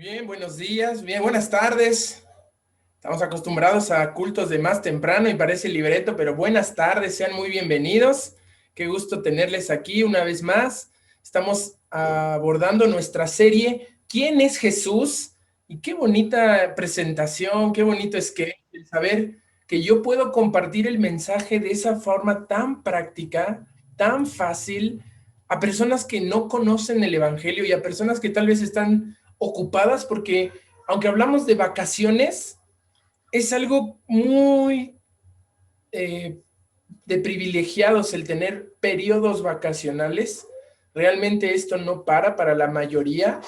Bien, buenos días, bien, buenas tardes. Estamos acostumbrados a cultos de más temprano y parece libreto, pero buenas tardes, sean muy bienvenidos. Qué gusto tenerles aquí una vez más. Estamos abordando nuestra serie ¿Quién es Jesús? Y qué bonita presentación, qué bonito es que el saber que yo puedo compartir el mensaje de esa forma tan práctica, tan fácil, a personas que no conocen el Evangelio y a personas que tal vez están ocupadas porque aunque hablamos de vacaciones, es algo muy eh, de privilegiados el tener periodos vacacionales. Realmente esto no para la mayoría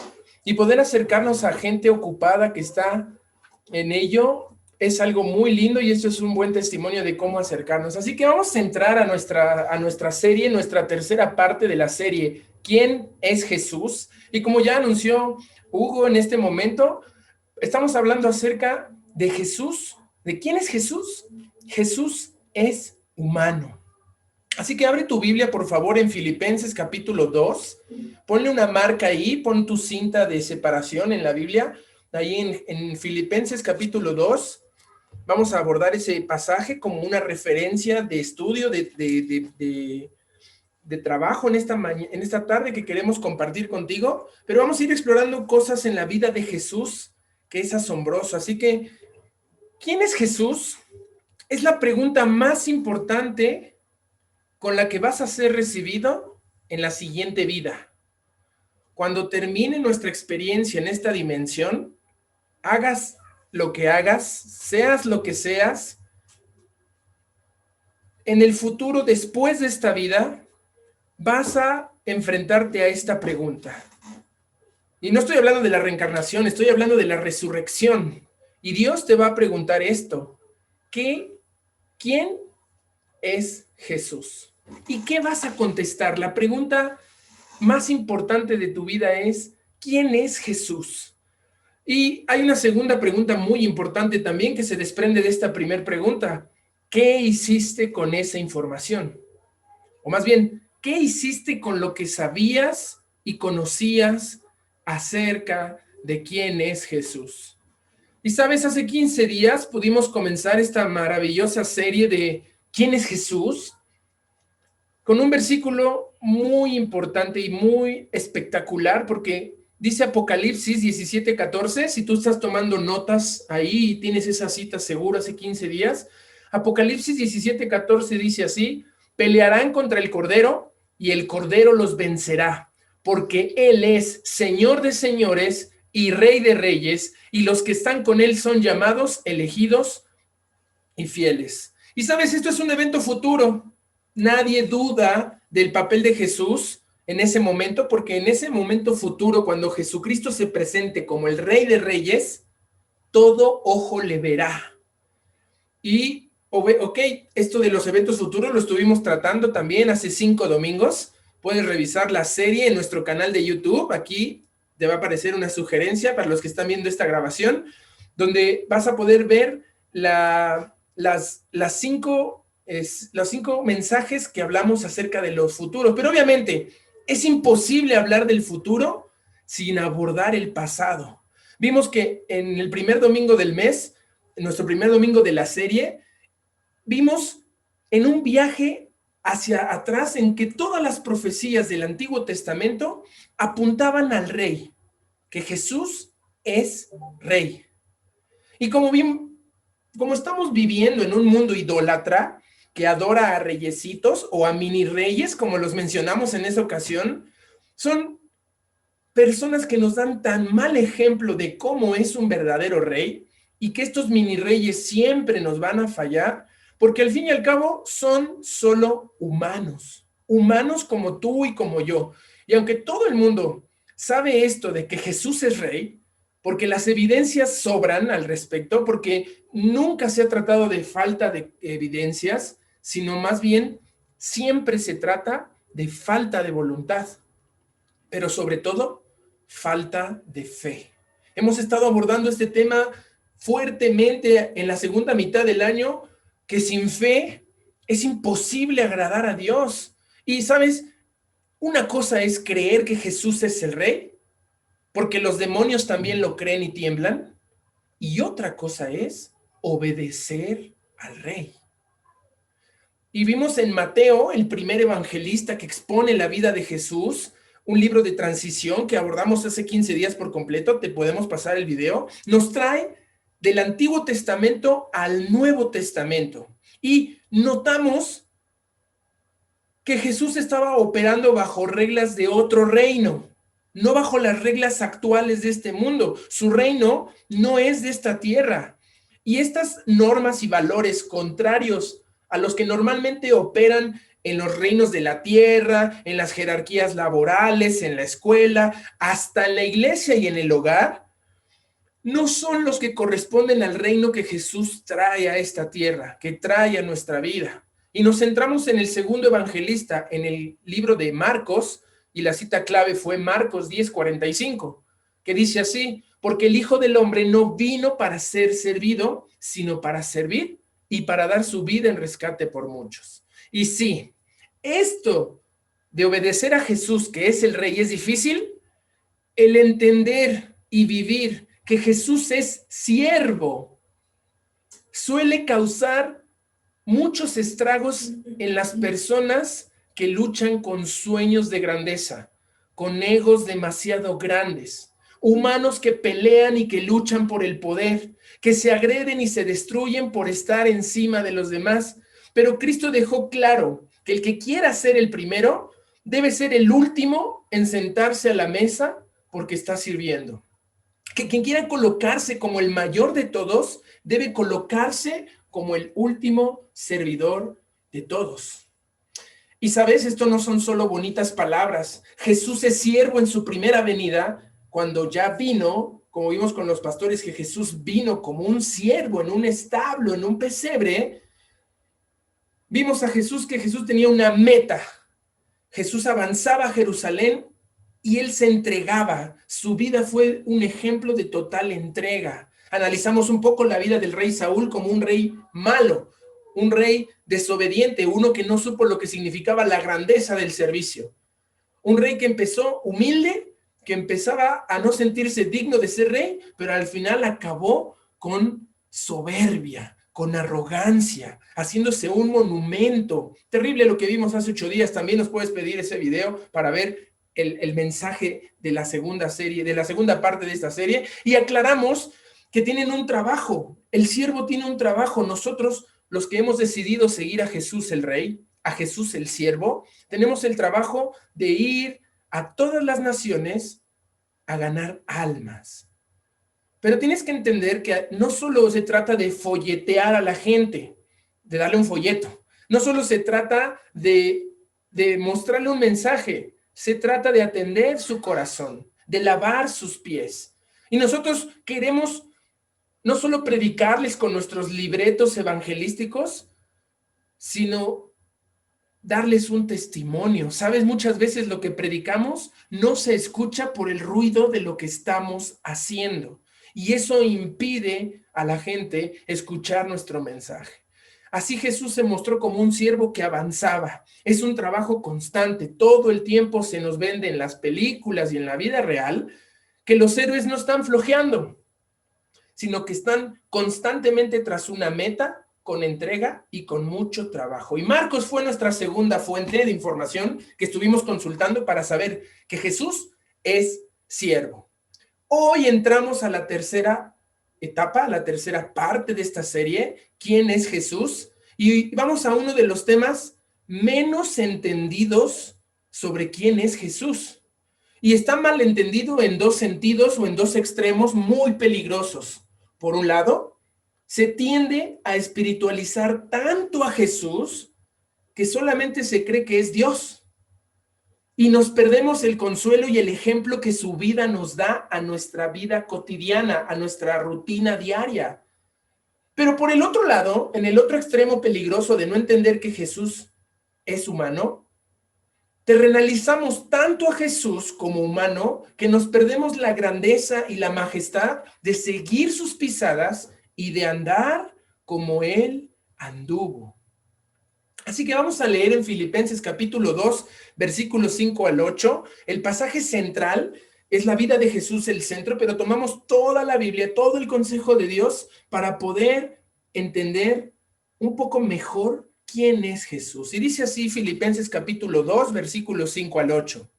y poder acercarnos a gente ocupada que está en ello es algo muy lindo y esto es un buen testimonio de cómo acercarnos. Así que vamos a entrar a nuestra serie, nuestra tercera parte de la serie, ¿Quién es Jesús? Y como ya anunció Hugo en este momento, estamos hablando acerca de Jesús. ¿De quién es Jesús? Jesús es humano. Así que abre tu Biblia, por favor, en Filipenses capítulo 2. Ponle una marca ahí, pon tu cinta de separación en la Biblia. Ahí en Filipenses capítulo 2. Vamos a abordar ese pasaje como una referencia de estudio, de trabajo en esta tarde que queremos compartir contigo. Pero vamos a ir explorando cosas en la vida de Jesús que es asombroso. Así que, ¿quién es Jesús? Es la pregunta más importante con la que vas a ser recibido en la siguiente vida. Cuando termine nuestra experiencia en esta dimensión, hagas lo que hagas, seas lo que seas, en el futuro, después de esta vida, vas a enfrentarte a esta pregunta. Y no estoy hablando de la reencarnación, estoy hablando de la resurrección. Y Dios te va a preguntar esto: ¿quién es Jesús? ¿Y qué vas a contestar? La pregunta más importante de tu vida es: ¿quién es Jesús? Y hay una segunda pregunta muy importante también que se desprende de esta primera pregunta: ¿qué hiciste con esa información? O más bien, ¿qué hiciste con lo que sabías y conocías acerca de quién es Jesús? Y sabes, hace 15 días pudimos comenzar esta maravillosa serie de ¿quién es Jesús? Con un versículo muy importante y muy espectacular, porque dice Apocalipsis 17:14, si tú estás tomando notas ahí y tienes esa cita segura hace 15 días, Apocalipsis 17:14 dice así: pelearán contra el Cordero y el Cordero los vencerá, porque Él es Señor de señores y Rey de reyes, y los que están con Él son llamados, elegidos y fieles. Y sabes, esto es un evento futuro. Nadie duda del papel de Jesús en ese momento, porque en ese momento futuro, cuando Jesucristo se presente como el Rey de Reyes, todo ojo le verá. Y, ok, esto de los eventos futuros lo estuvimos tratando también hace 5 domingos. Puedes revisar la serie en nuestro canal de YouTube. Aquí te va a aparecer una sugerencia para los que están viendo esta grabación, donde vas a poder ver los 5 mensajes que hablamos acerca de los futuros. Pero obviamente es imposible hablar del futuro sin abordar el pasado. Vimos que en el primer domingo del mes, en nuestro primer domingo de la serie, vimos en un viaje hacia atrás en que todas las profecías del Antiguo Testamento apuntaban al rey, que Jesús es rey. Y como estamos viviendo en un mundo idólatra que adora a reyesitos o a mini reyes, como los mencionamos en esa ocasión, son personas que nos dan tan mal ejemplo de cómo es un verdadero rey y que estos mini reyes siempre nos van a fallar, porque al fin y al cabo son solo humanos, humanos como tú y como yo. Y aunque todo el mundo sabe esto de que Jesús es rey, porque las evidencias sobran al respecto, porque nunca se ha tratado de falta de evidencias, sino más bien siempre se trata de falta de voluntad, pero sobre todo falta de fe. Hemos estado abordando este tema fuertemente en la segunda mitad del año, que sin fe es imposible agradar a Dios. Y sabes, una cosa es creer que Jesús es el rey porque los demonios también lo creen y tiemblan. Y otra cosa es obedecer al rey. Y vimos en Mateo, el primer evangelista que expone la vida de Jesús, un libro de transición que abordamos hace 15 días por completo, te podemos pasar el video, nos trae del Antiguo Testamento al Nuevo Testamento. Y notamos que Jesús estaba operando bajo reglas de otro reino, no bajo las reglas actuales de este mundo. Su reino no es de esta tierra. Y estas normas y valores contrarios a los que normalmente operan en los reinos de la tierra, en las jerarquías laborales, en la escuela, hasta en la iglesia y en el hogar, no son los que corresponden al reino que Jesús trae a esta tierra, que trae a nuestra vida. Y nos centramos en el segundo evangelista, en el libro de Marcos, y la cita clave fue Marcos 10:45, que dice así: porque el Hijo del Hombre no vino para ser servido, sino para servir y para dar su vida en rescate por muchos. Y sí, esto de obedecer a Jesús, que es el Rey, es difícil. El entender y vivir que Jesús es siervo suele causar muchos estragos en las personas que luchan con sueños de grandeza, con egos demasiado grandes, humanos que pelean y que luchan por el poder, que se agreden y se destruyen por estar encima de los demás. Pero Cristo dejó claro que el que quiera ser el primero debe ser el último en sentarse a la mesa porque está sirviendo. Que quien quiera colocarse como el mayor de todos debe colocarse como el último servidor de todos. Y sabes, esto no son solo bonitas palabras. Jesús es siervo en su primera venida, cuando ya vino, como vimos con los pastores, que Jesús vino como un siervo en un establo, en un pesebre. Vimos a Jesús que Jesús tenía una meta. Jesús avanzaba a Jerusalén y él se entregaba. Su vida fue un ejemplo de total entrega. Analizamos un poco la vida del rey Saúl como un rey malo, un rey desobediente, uno que no supo lo que significaba la grandeza del servicio. Un rey que empezó humilde, que empezaba a no sentirse digno de ser rey, pero al final acabó con soberbia, con arrogancia, haciéndose un monumento. Terrible lo que vimos hace 8 días. También nos puedes pedir ese video para ver el mensaje de la segunda serie, de la segunda parte de esta serie. Y aclaramos que tienen un trabajo. El siervo tiene un trabajo. Nosotros, los que hemos decidido seguir a Jesús el Rey, a Jesús el siervo, tenemos el trabajo de ir a todas las naciones a ganar almas. Pero tienes que entender que no solo se trata de folletear a la gente, de darle un folleto. No solo se trata de mostrarle un mensaje. Se trata de atender su corazón, de lavar sus pies. Y nosotros queremos no solo predicarles con nuestros libretos evangelísticos, sino darles un testimonio. ¿Sabes? Muchas veces lo que predicamos no se escucha por el ruido de lo que estamos haciendo. Y eso impide a la gente escuchar nuestro mensaje. Así Jesús se mostró como un siervo que avanzaba. Es un trabajo constante. Todo el tiempo se nos vende en las películas y en la vida real que los héroes no están flojeando, sino que están constantemente tras una meta, con entrega y con mucho trabajo. Y Marcos fue nuestra segunda fuente de información que estuvimos consultando para saber que Jesús es siervo. Hoy entramos a la tercera etapa, la tercera parte de esta serie, ¿quién es Jesús? Y vamos a uno de los temas menos entendidos sobre quién es Jesús. Y está mal entendido en dos sentidos o en dos extremos muy peligrosos. Por un lado, se tiende a espiritualizar tanto a Jesús que solamente se cree que es Dios. Y nos perdemos el consuelo y el ejemplo que su vida nos da a nuestra vida cotidiana, a nuestra rutina diaria. Pero por el otro lado, en el otro extremo peligroso de no entender que Jesús es humano, terrenalizamos tanto a Jesús como humano que nos perdemos la grandeza y la majestad de seguir sus pisadas y de andar como Él anduvo. Así que vamos a leer en Filipenses capítulo 2, versículos 5 al 8, el pasaje central es la vida de Jesús el centro, pero tomamos toda la Biblia, todo el consejo de Dios para poder entender un poco mejor quién es Jesús. Y dice así Filipenses capítulo 2, versículos 5 al 8.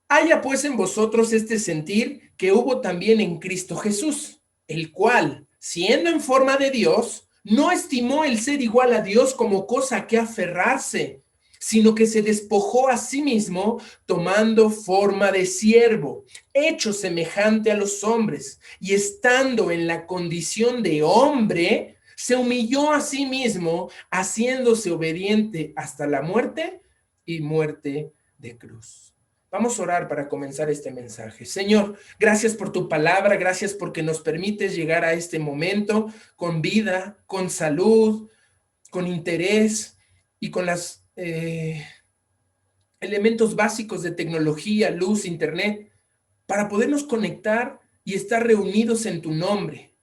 Haya pues en vosotros este sentir que hubo también en Cristo Jesús, el cual, siendo en forma de Dios, no estimó el ser igual a Dios como cosa a que aferrarse, sino que se despojó a sí mismo, tomando forma de siervo, hecho semejante a los hombres, y estando en la condición de hombre, se humilló a sí mismo, haciéndose obediente hasta la muerte y muerte de cruz. Vamos a orar para comenzar este mensaje. Señor, gracias por tu palabra, gracias porque nos permites llegar a este momento con vida, con salud, con interés y con los elementos básicos de tecnología, luz, internet, para podernos conectar y estar reunidos en tu nombre.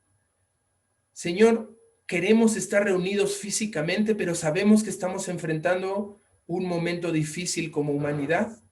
Señor, queremos estar reunidos físicamente, pero sabemos que estamos enfrentando un momento difícil como humanidad,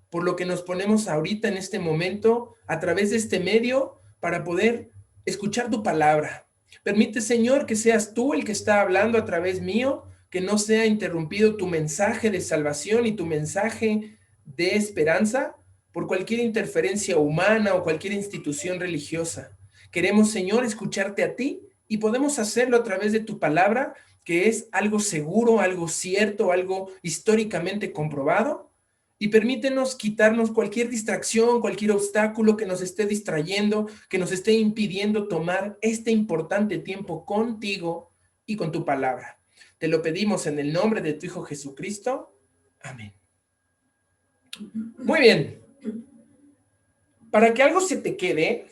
por lo que nos ponemos ahorita en este momento a través de este medio para poder escuchar tu palabra. Permite, Señor, que seas tú el que está hablando a través mío, que no sea interrumpido tu mensaje de salvación y tu mensaje de esperanza por cualquier interferencia humana o cualquier institución religiosa. Queremos, Señor, escucharte a ti y podemos hacerlo a través de tu palabra, que es algo seguro, algo cierto, algo históricamente comprobado. Y permítenos quitarnos cualquier distracción, cualquier obstáculo que nos esté distrayendo, que nos esté impidiendo tomar este importante tiempo contigo y con tu palabra. Te lo pedimos en el nombre de tu Hijo Jesucristo. Amén. Muy bien. Para que algo se te quede,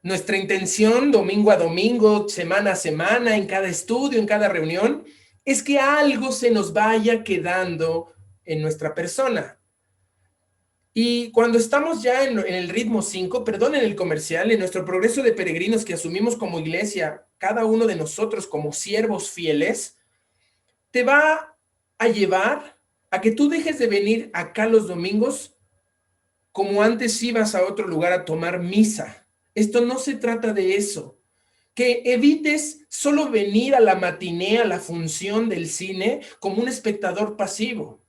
nuestra intención domingo a domingo, semana a semana, en cada estudio, en cada reunión, es que algo se nos vaya quedando en nuestra persona. Y cuando estamos ya en el ritmo 5, perdonen el comercial, en nuestro progreso de peregrinos que asumimos como iglesia, cada uno de nosotros como siervos fieles, te va a llevar a que tú dejes de venir acá los domingos como antes ibas a otro lugar a tomar misa. Esto no se trata de eso. Que evites solo venir a la matiné, a la función del cine, como un espectador pasivo.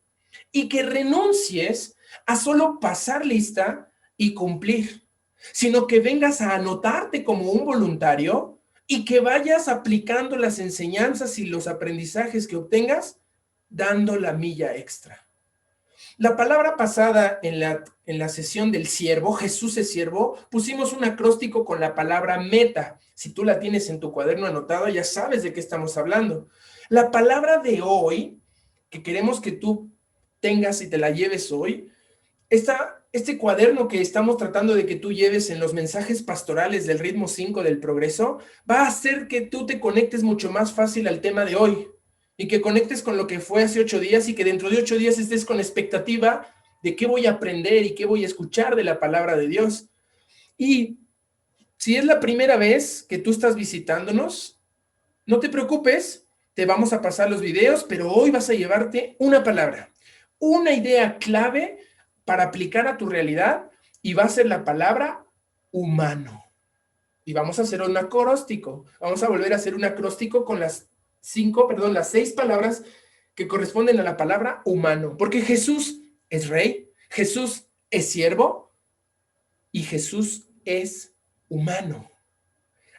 Y que renuncies a solo pasar lista y cumplir, sino que vengas a anotarte como un voluntario y que vayas aplicando las enseñanzas y los aprendizajes que obtengas, dando la milla extra. La palabra pasada en la sesión del siervo, Jesús es siervo, pusimos un acróstico con la palabra meta. Si tú la tienes en tu cuaderno anotado, ya sabes de qué estamos hablando. La palabra de hoy, que queremos que tú tengas y te la lleves hoy, este cuaderno que estamos tratando de que tú lleves en los mensajes pastorales del ritmo 5 del progreso, va a hacer que tú te conectes mucho más fácil al tema de hoy y que conectes con lo que fue hace 8 días y que dentro de 8 días estés con expectativa de qué voy a aprender y qué voy a escuchar de la palabra de Dios. Y si es la primera vez que tú estás visitándonos, no te preocupes, te vamos a pasar los videos, pero hoy vas a llevarte una palabra, una idea clave para aplicar a tu realidad y va a ser la palabra humano. Y vamos a hacer un acróstico. Vamos a volver a hacer un acróstico con las 6 palabras que corresponden a la palabra humano. Porque Jesús es rey, Jesús es siervo y Jesús es humano.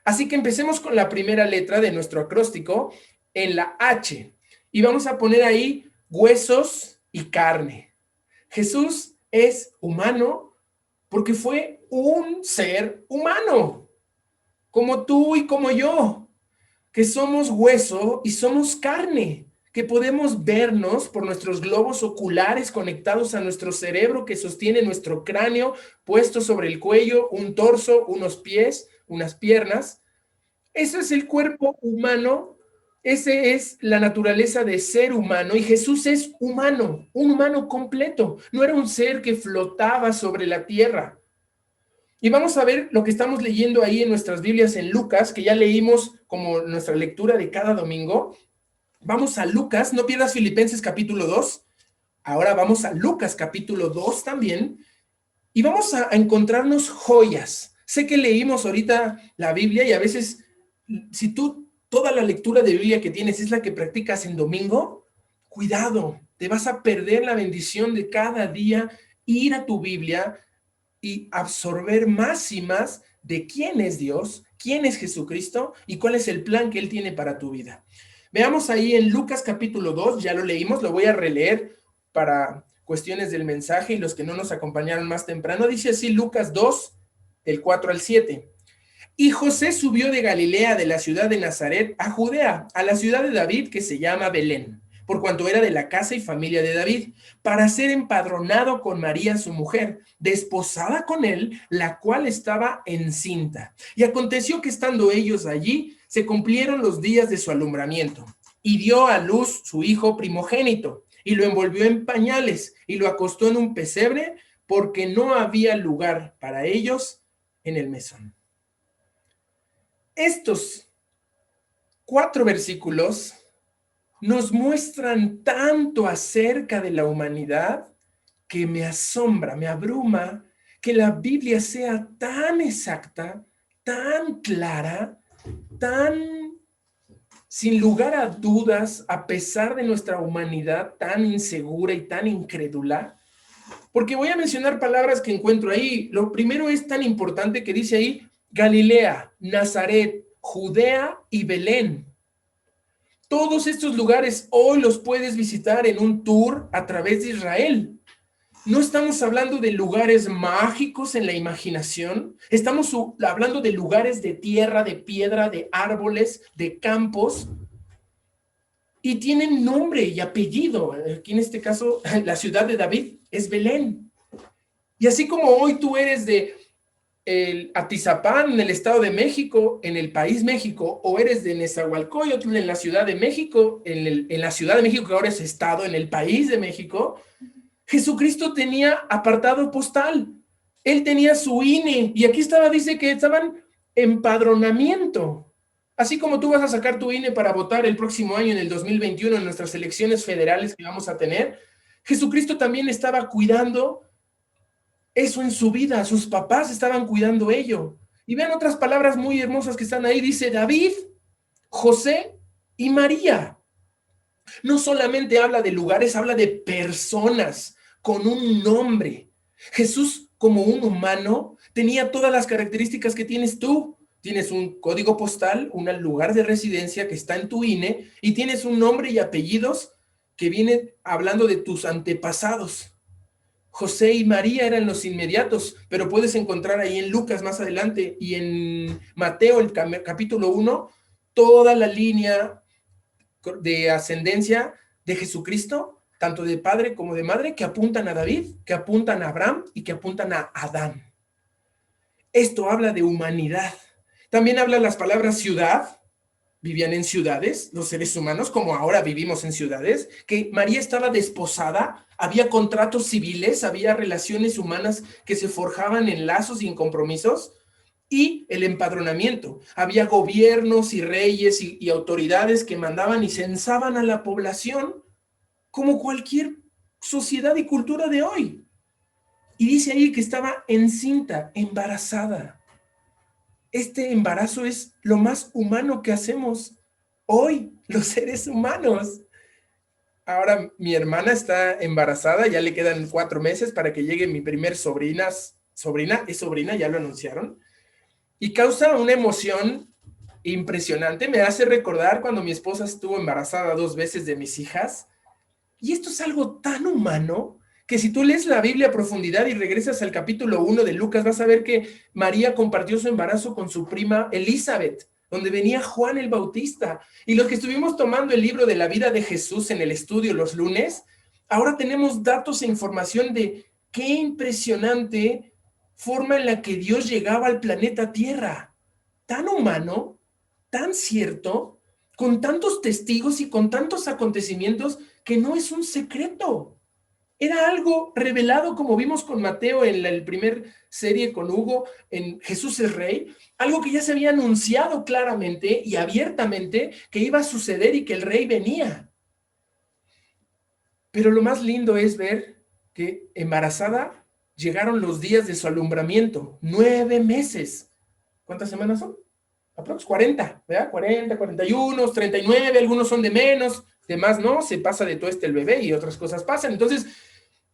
Así que empecemos con la primera letra de nuestro acróstico en la H. Y vamos a poner ahí huesos y carne. Jesús es humano porque fue un ser humano, como tú y como yo, que somos hueso y somos carne, que podemos vernos por nuestros globos oculares conectados a nuestro cerebro que sostiene nuestro cráneo puesto sobre el cuello, un torso, unos pies, unas piernas. Eso es el cuerpo humano. Esa es la naturaleza de ser humano y Jesús es humano, un humano completo. No era un ser que flotaba sobre la tierra. Y vamos a ver lo que estamos leyendo ahí en nuestras Biblias en Lucas, que ya leímos como nuestra lectura de cada domingo. Vamos a Lucas, no pierdas Filipenses capítulo 2. Ahora vamos a Lucas capítulo 2 también. Y vamos a encontrarnos joyas. Sé que leímos ahorita la Biblia y a veces, si tú toda la lectura de Biblia que tienes es la que practicas en domingo, cuidado, te vas a perder la bendición de cada día ir a tu Biblia y absorber más y más de quién es Dios, quién es Jesucristo y cuál es el plan que Él tiene para tu vida. Veamos ahí en Lucas capítulo 2, ya lo leímos, lo voy a releer para cuestiones del mensaje y los que no nos acompañaron más temprano. Dice así Lucas 2, del 4 al 7. Y José subió de Galilea, de la ciudad de Nazaret, a Judea, a la ciudad de David, que se llama Belén, por cuanto era de la casa y familia de David, para ser empadronado con María su mujer, desposada con él, la cual estaba encinta. Y aconteció que estando ellos allí, se cumplieron los días de su alumbramiento, y dio a luz su hijo primogénito, y lo envolvió en pañales, y lo acostó en un pesebre, porque no había lugar para ellos en el mesón. Estos 4 versículos nos muestran tanto acerca de la humanidad que me asombra, me abruma que la Biblia sea tan exacta, tan clara, tan sin lugar a dudas, a pesar de nuestra humanidad tan insegura y tan incrédula. Porque voy a mencionar palabras que encuentro ahí. Lo primero es tan importante que dice ahí Galilea, Nazaret, Judea y Belén. Todos estos lugares hoy los puedes visitar en un tour a través de Israel. No estamos hablando de lugares mágicos en la imaginación, estamos hablando de lugares de tierra, de piedra, de árboles, de campos, y tienen nombre y apellido. Aquí en este caso, la ciudad de David es Belén. Y así como hoy tú eres de Atizapán, en el Estado de México, en el país México, o eres de Nezahualcóyotl, en la Ciudad de México, en la Ciudad de México, que ahora es Estado, en el país de México, Jesucristo tenía apartado postal. Él tenía su INE, y aquí estaba, dice que estaban empadronamiento. Así como tú vas a sacar tu INE para votar el próximo año, en el 2021, en nuestras elecciones federales que vamos a tener, Jesucristo también estaba cuidando eso en su vida, sus papás estaban cuidando ello. Y vean otras palabras muy hermosas que están ahí, dice David, José y María. No solamente habla de lugares, habla de personas con un nombre. Jesús, como un humano, tenía todas las características que tienes tú. Tienes un código postal, un lugar de residencia que está en tu INE, y tienes un nombre y apellidos que vienen hablando de tus antepasados. José y María eran los inmediatos, pero puedes encontrar ahí en Lucas más adelante y en Mateo, el capítulo 1, toda la línea de ascendencia de Jesucristo, tanto de padre como de madre, que apuntan a David, que apuntan a Abraham y que apuntan a Adán. Esto habla de humanidad. También habla las palabras ciudad. Vivían en ciudades, los seres humanos, como ahora vivimos en ciudades, que María estaba desposada, había contratos civiles, había relaciones humanas que se forjaban en lazos y en compromisos, y el empadronamiento. Había gobiernos y reyes y autoridades que mandaban y censaban a la población como cualquier sociedad y cultura de hoy. Y dice ahí que estaba encinta, embarazada. Este embarazo es lo más humano que hacemos hoy, los seres humanos. Ahora mi hermana está embarazada, ya le quedan 4 meses para que llegue mi primer sobrina, ya lo anunciaron, y causa una emoción impresionante. Me hace recordar cuando mi esposa estuvo embarazada 2 veces de mis hijas, y esto es algo tan humano que si tú lees la Biblia a profundidad y regresas al capítulo 1 de Lucas, vas a ver que María compartió su embarazo con su prima Elizabeth, donde venía Juan el Bautista. Y los que estuvimos tomando el libro de la vida de Jesús en el estudio los lunes, ahora tenemos datos e información de qué impresionante forma en la que Dios llegaba al planeta Tierra. Tan humano, tan cierto, con tantos testigos y con tantos acontecimientos que no es un secreto. Era algo revelado, como vimos con Mateo en la primer serie con Hugo, en Jesús es Rey, algo que ya se había anunciado claramente y abiertamente que iba a suceder y que el Rey venía. Pero lo más lindo es ver que embarazada llegaron los días de su alumbramiento, 9 meses. ¿Cuántas semanas son? Aprox 40, ¿verdad? 40, 41, 39, algunos son de menos, de más no, se pasa de todo el bebé y otras cosas pasan. Entonces,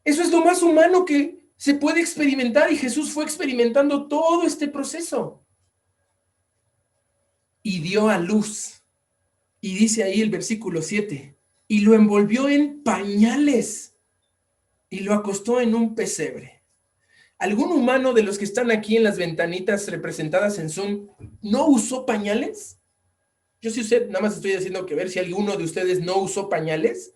eso es lo más humano que se puede experimentar y Jesús fue experimentando todo este proceso. Y dio a luz. Y dice ahí el versículo 7, y lo envolvió en pañales y lo acostó en un pesebre. ¿Algún humano de los que están aquí en las ventanitas representadas en Zoom no usó pañales? Yo sí usé, nada más estoy haciendo que ver si alguno de ustedes no usó pañales.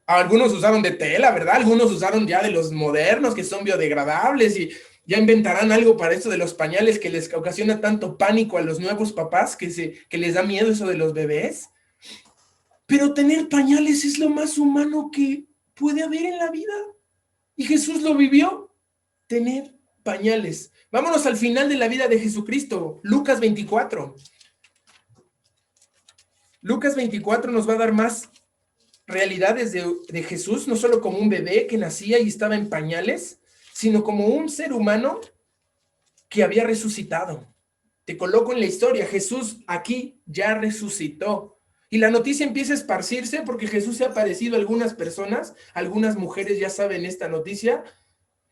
Algunos usaron de tela, ¿verdad? Algunos usaron ya de los modernos que son biodegradables y ya inventarán algo para eso de los pañales que les ocasiona tanto pánico a los nuevos papás que les da miedo eso de los bebés. Pero tener pañales es lo más humano que puede haber en la vida. Y Jesús lo vivió, tener pañales. Vámonos al final de la vida de Jesucristo, Lucas 24. Lucas 24 nos va a dar más realidades de Jesús, no solo como un bebé que nacía y estaba en pañales, sino como un ser humano que había resucitado. Te coloco en la historia, Jesús aquí ya resucitó. Y la noticia empieza a esparcirse porque Jesús se ha aparecido a algunas personas, algunas mujeres ya saben esta noticia,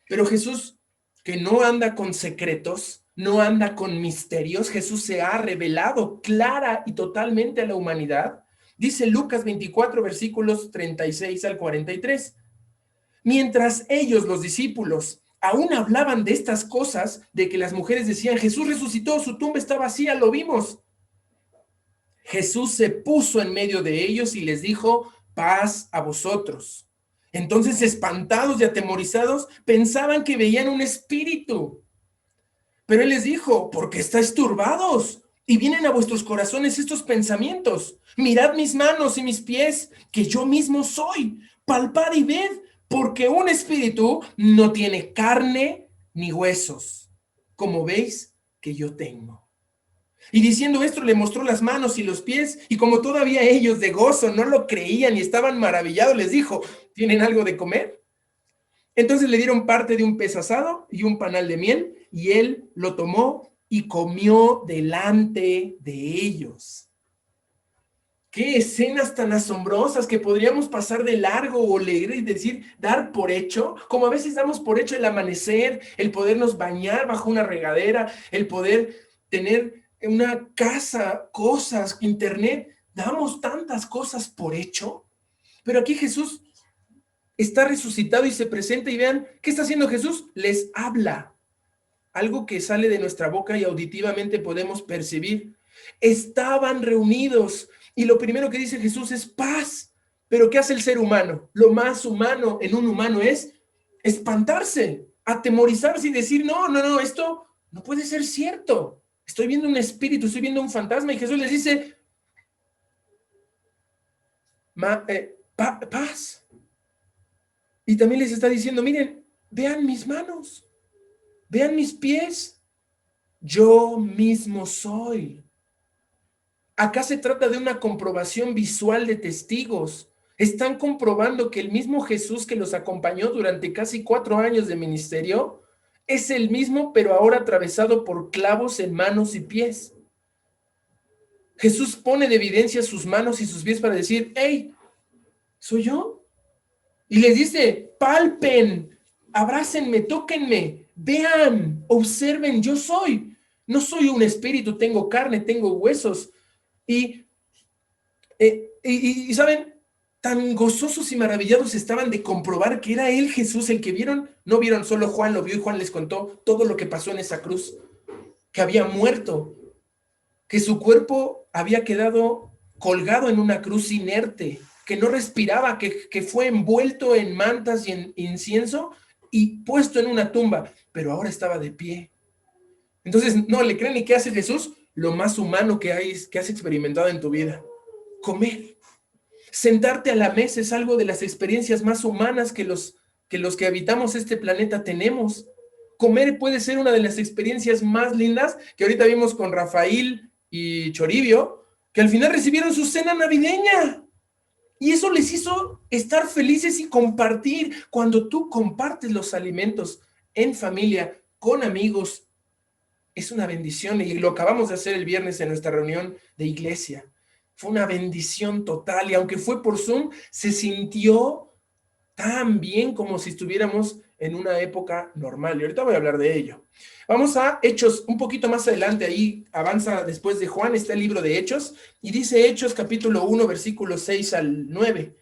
pero Jesús, que no anda con secretos, no anda con misterios, Jesús se ha revelado clara y totalmente a la humanidad. Dice Lucas 24, versículos 36 al 43. Mientras ellos, los discípulos, aún hablaban de estas cosas, de que las mujeres decían, Jesús resucitó, su tumba está vacía, lo vimos. Jesús se puso en medio de ellos y les dijo, paz a vosotros. Entonces, espantados y atemorizados, pensaban que veían un espíritu. Pero él les dijo, ¿por qué estáis turbados? Y vienen a vuestros corazones estos pensamientos. Mirad mis manos y mis pies, que yo mismo soy. Palpad y ved, porque un espíritu no tiene carne ni huesos, como veis que yo tengo. Y diciendo esto, le mostró las manos y los pies, y como todavía ellos de gozo no lo creían y estaban maravillados, les dijo, ¿tienen algo de comer? Entonces le dieron parte de un pez asado y un panal de miel, y él lo tomó y comió delante de ellos. Qué escenas tan asombrosas que podríamos pasar de largo o leer y decir, dar por hecho, como a veces damos por hecho el amanecer, el podernos bañar bajo una regadera, el poder tener una casa, cosas, internet, damos tantas cosas por hecho, pero aquí Jesús está resucitado y se presenta y vean, ¿qué está haciendo Jesús? Les habla, algo que sale de nuestra boca y auditivamente podemos percibir. Estaban reunidos y lo primero que dice Jesús es paz, pero ¿qué hace el ser humano? Lo más humano en un humano es espantarse, atemorizarse y decir, no, esto no puede ser cierto. Estoy viendo un espíritu, estoy viendo un fantasma y Jesús les dice, paz. Y también les está diciendo, miren, vean mis manos, vean mis pies, yo mismo soy. Acá se trata de una comprobación visual de testigos. Están comprobando que el mismo Jesús que los acompañó durante casi 4 años de ministerio es el mismo, pero ahora atravesado por clavos en manos y pies. Jesús pone de evidencia sus manos y sus pies para decir, hey, ¿soy yo? Y les dice, palpen, abrácenme, tóquenme, vean, observen, yo soy. No soy un espíritu, tengo carne, tengo huesos. Y ¿saben? Tan gozosos y maravillados estaban de comprobar que era él Jesús el que vieron. No vieron solo Juan, lo vio y Juan les contó todo lo que pasó en esa cruz. Que había muerto, que su cuerpo había quedado colgado en una cruz inerte, que no respiraba, que fue envuelto en mantas y en incienso y puesto en una tumba, pero ahora estaba de pie. Entonces, no le creen. ¿Y qué hace Jesús? Lo más humano que has experimentado en tu vida. Comer. Sentarte a la mesa es algo de las experiencias más humanas que los que habitamos este planeta tenemos. Comer puede ser una de las experiencias más lindas que ahorita vimos con Rafael y Choribio, que al final recibieron su cena navideña. Y eso les hizo estar felices y compartir. Cuando tú compartes los alimentos en familia, con amigos, es una bendición. Y lo acabamos de hacer el viernes en nuestra reunión de iglesia. Fue una bendición total. Y aunque fue por Zoom, se sintió tan bien como si estuviéramos en una época normal. Y ahorita voy a hablar de ello. Vamos a Hechos, un poquito más adelante, ahí avanza después de Juan, está el libro de Hechos, y dice Hechos capítulo 1, versículos 6 al 9.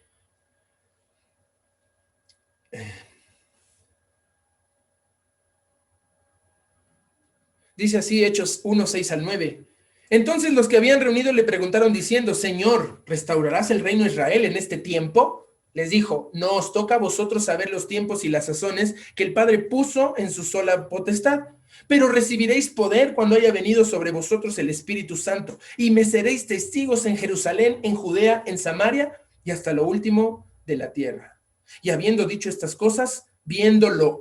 Dice así Hechos 1, 6 al 9. Entonces los que habían reunido le preguntaron diciendo, Señor, ¿restaurarás el reino de Israel en este tiempo? Les dijo, no os toca a vosotros saber los tiempos y las sazones que el Padre puso en su sola potestad, pero recibiréis poder cuando haya venido sobre vosotros el Espíritu Santo, y me seréis testigos en Jerusalén, en Judea, en Samaria y hasta lo último de la tierra. Y habiendo dicho estas cosas, viéndolo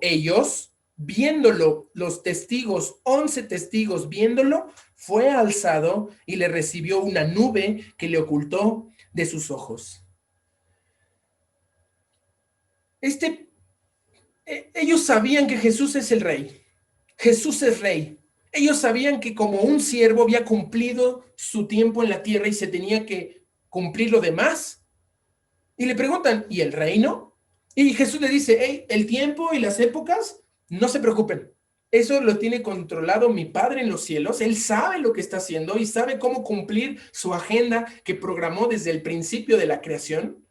los testigos, 11 testigos viéndolo, fue alzado y le recibió una nube que le ocultó de sus ojos. Ellos sabían que Jesús es el rey. Jesús es rey. Ellos sabían que como un siervo había cumplido su tiempo en la tierra y se tenía que cumplir lo demás. Y le preguntan, ¿y el reino? Y Jesús le dice, hey, el tiempo y las épocas, no se preocupen. Eso lo tiene controlado mi Padre en los cielos. Él sabe lo que está haciendo y sabe cómo cumplir su agenda que programó desde el principio de la creación.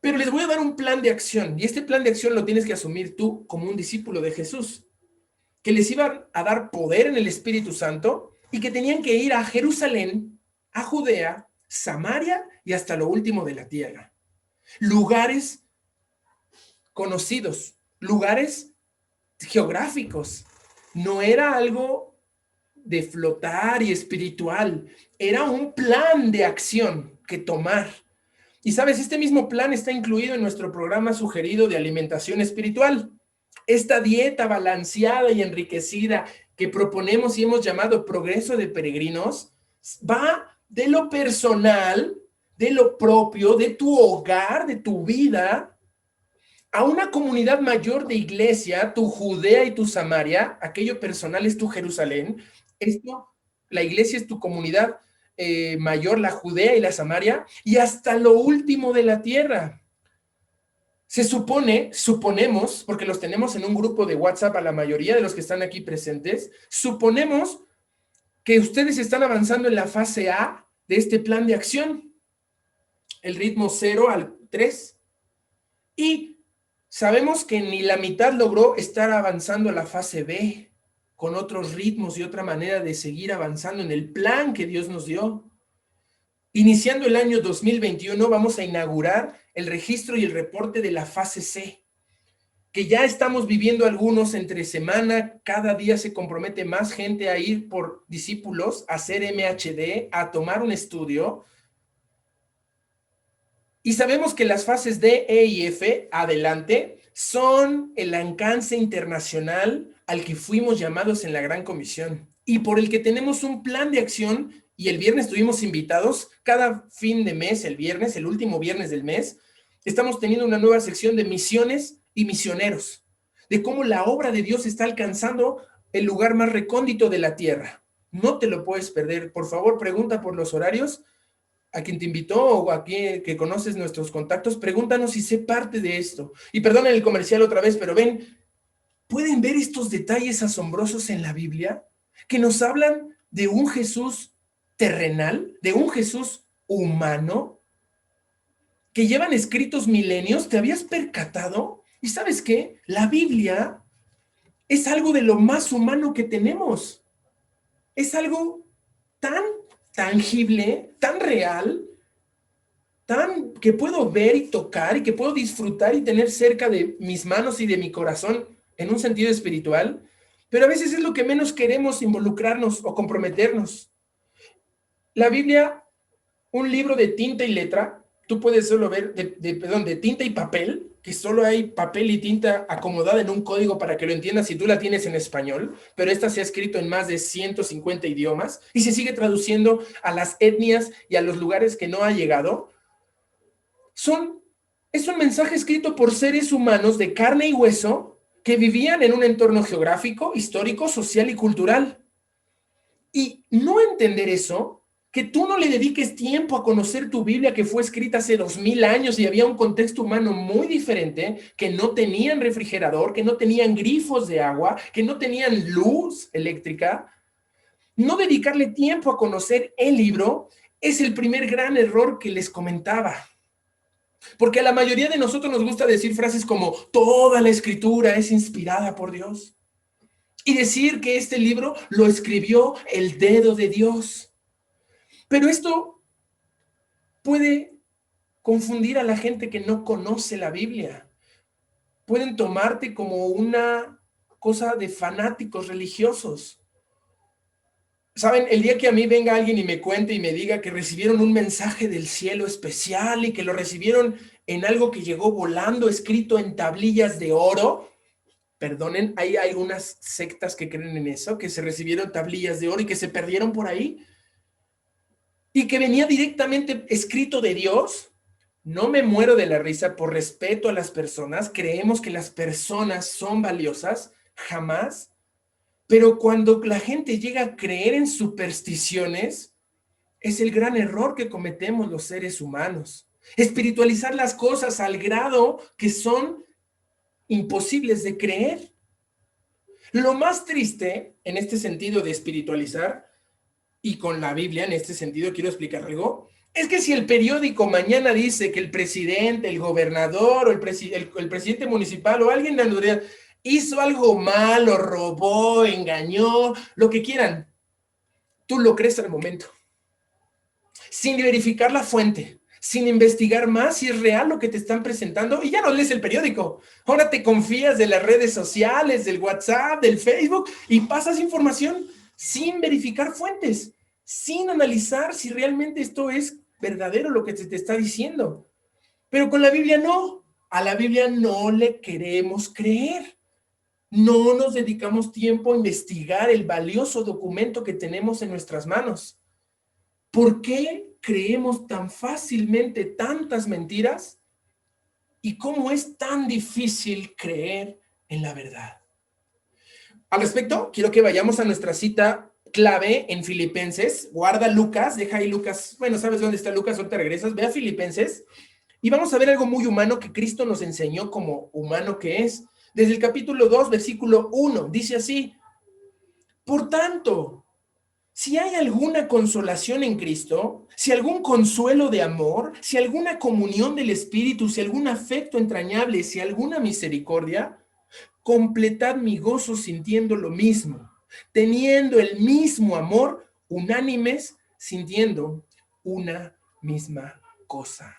Pero les voy a dar un plan de acción, y este plan de acción lo tienes que asumir tú como un discípulo de Jesús, que les iban a dar poder en el Espíritu Santo y que tenían que ir a Jerusalén, a Judea, Samaria y hasta lo último de la tierra. Lugares conocidos, lugares geográficos. No era algo de flotar y espiritual, era un plan de acción que tomar. Y sabes, este mismo plan está incluido en nuestro programa sugerido de alimentación espiritual. Esta dieta balanceada y enriquecida que proponemos y hemos llamado Progreso de Peregrinos va de lo personal, de lo propio, de tu hogar, de tu vida, a una comunidad mayor de iglesia, tu Judea y tu Samaria. Aquello personal es tu Jerusalén. Esto, la iglesia es tu comunidad mayor, la Judea y la Samaria, y hasta lo último de la tierra. Suponemos, porque los tenemos en un grupo de WhatsApp a la mayoría de los que están aquí presentes, suponemos que ustedes están avanzando en la fase A de este plan de acción, el ritmo 0 al 3, y sabemos que ni la mitad logró estar avanzando a la fase B, con otros ritmos y otra manera de seguir avanzando en el plan que Dios nos dio. Iniciando el año 2021, vamos a inaugurar el registro y el reporte de la fase C, que ya estamos viviendo algunos entre semana. Cada día se compromete más gente a ir por discípulos, a hacer MHD, a tomar un estudio. Y sabemos que las fases D, E y F, adelante, son el alcance internacional al que fuimos llamados en la Gran Comisión y por el que tenemos un plan de acción. Y el viernes estuvimos invitados, cada fin de mes, el viernes, el último viernes del mes, estamos teniendo una nueva sección de misiones y misioneros, de cómo la obra de Dios está alcanzando el lugar más recóndito de la tierra. No te lo puedes perder. Por favor, pregunta por los horarios a quien te invitó o a quien que conoces nuestros contactos, pregúntanos si sé parte de esto. Y perdonen el comercial otra vez, pero ven, ¿pueden ver estos detalles asombrosos en la Biblia que nos hablan de un Jesús terrenal, de un Jesús humano, que llevan escritos milenios? ¿Te habías percatado? ¿Y sabes qué? La Biblia es algo de lo más humano que tenemos. Es algo tan tangible, tan real, tan que puedo ver y tocar y que puedo disfrutar y tener cerca de mis manos y de mi corazón en un sentido espiritual, pero a veces es lo que menos queremos involucrarnos o comprometernos. La Biblia, un libro de tinta y letra, tú puedes solo ver, de tinta y papel, que solo hay papel y tinta acomodada en un código para que lo entiendas si tú la tienes en español, pero esta se ha escrito en más de 150 idiomas y se sigue traduciendo a las etnias y a los lugares que no ha llegado. Es un mensaje escrito por seres humanos de carne y hueso que vivían en un entorno geográfico, histórico, social y cultural. Y no entender eso, que tú no le dediques tiempo a conocer tu Biblia que fue escrita hace 2000 años y había un contexto humano muy diferente, que no tenían refrigerador, que no tenían grifos de agua, que no tenían luz eléctrica. No dedicarle tiempo a conocer el libro es el primer gran error que les comentaba. Porque a la mayoría de nosotros nos gusta decir frases como toda la escritura es inspirada por Dios. Y decir que este libro lo escribió el dedo de Dios. Pero esto puede confundir a la gente que no conoce la Biblia. Pueden tomarte como una cosa de fanáticos religiosos. Saben, el día que a mí venga alguien y me cuente y me diga que recibieron un mensaje del cielo especial y que lo recibieron en algo que llegó volando, escrito en tablillas de oro, perdonen, hay algunas sectas que creen en eso, que se recibieron tablillas de oro y que se perdieron por ahí, y que venía directamente escrito de Dios. No me muero de la risa. Por respeto a las personas, creemos que las personas son valiosas, jamás. Pero cuando la gente llega a creer en supersticiones, es el gran error que cometemos los seres humanos. Espiritualizar las cosas al grado que son imposibles de creer. Lo más triste en este sentido de espiritualizar, y con la Biblia en este sentido quiero explicar algo, es que si el periódico mañana dice que el presidente, el gobernador o el presidente municipal o alguien de la autoridad hizo algo malo, robó, engañó, lo que quieran, tú lo crees al momento, sin verificar la fuente, sin investigar más si es real lo que te están presentando, y ya no lees el periódico. Ahora te confías de las redes sociales, del WhatsApp, del Facebook, y pasas información sin verificar fuentes, sin analizar si realmente esto es verdadero lo que se te está diciendo. Pero con la Biblia no. A la Biblia no le queremos creer. No nos dedicamos tiempo a investigar el valioso documento que tenemos en nuestras manos. ¿Por qué creemos tan fácilmente tantas mentiras? ¿Y cómo es tan difícil creer en la verdad? Al respecto, quiero que vayamos a nuestra cita clave en Filipenses. Guarda Lucas, deja ahí Lucas. Bueno, ¿sabes dónde está Lucas? Ahorita regresas. Ve a Filipenses y vamos a ver algo muy humano que Cristo nos enseñó como humano que es. Desde el capítulo 2, versículo 1, dice así: por tanto, si hay alguna consolación en Cristo, si algún consuelo de amor, si alguna comunión del Espíritu, si algún afecto entrañable, si alguna misericordia, completad mi gozo sintiendo lo mismo, teniendo el mismo amor, unánimes, sintiendo una misma cosa.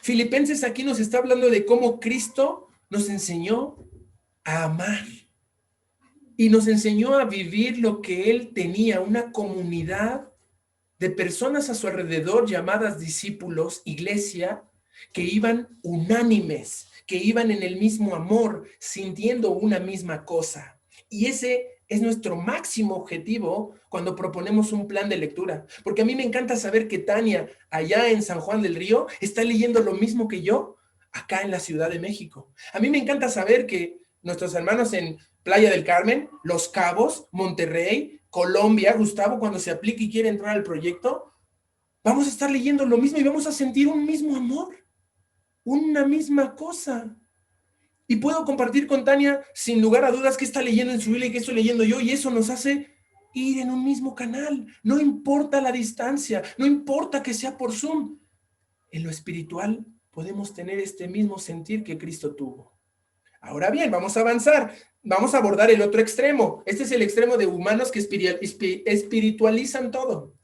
Filipenses aquí nos está hablando de cómo Cristo nos enseñó a amar y nos enseñó a vivir lo que Él tenía, una comunidad de personas a su alrededor llamadas discípulos, iglesia, que iban unánimes, que iban en el mismo amor, sintiendo una misma cosa. Y ese es nuestro máximo objetivo cuando proponemos un plan de lectura. Porque a mí me encanta saber que Tania, allá en San Juan del Río, está leyendo lo mismo que yo acá en la Ciudad de México. A mí me encanta saber que nuestros hermanos en Playa del Carmen, Los Cabos, Monterrey, Colombia, Gustavo, cuando se aplique y quiere entrar al proyecto, vamos a estar leyendo lo mismo y vamos a sentir un mismo amor, una misma cosa. Y puedo compartir con Tania, sin lugar a dudas, qué está leyendo en su Biblia y qué estoy leyendo yo, y eso nos hace ir en un mismo canal. No importa la distancia, no importa que sea por Zoom. En lo espiritual podemos tener este mismo sentir que Cristo tuvo. Ahora bien, vamos a avanzar. Vamos a abordar el otro extremo. Este es el extremo de humanos que espiritualizan todo.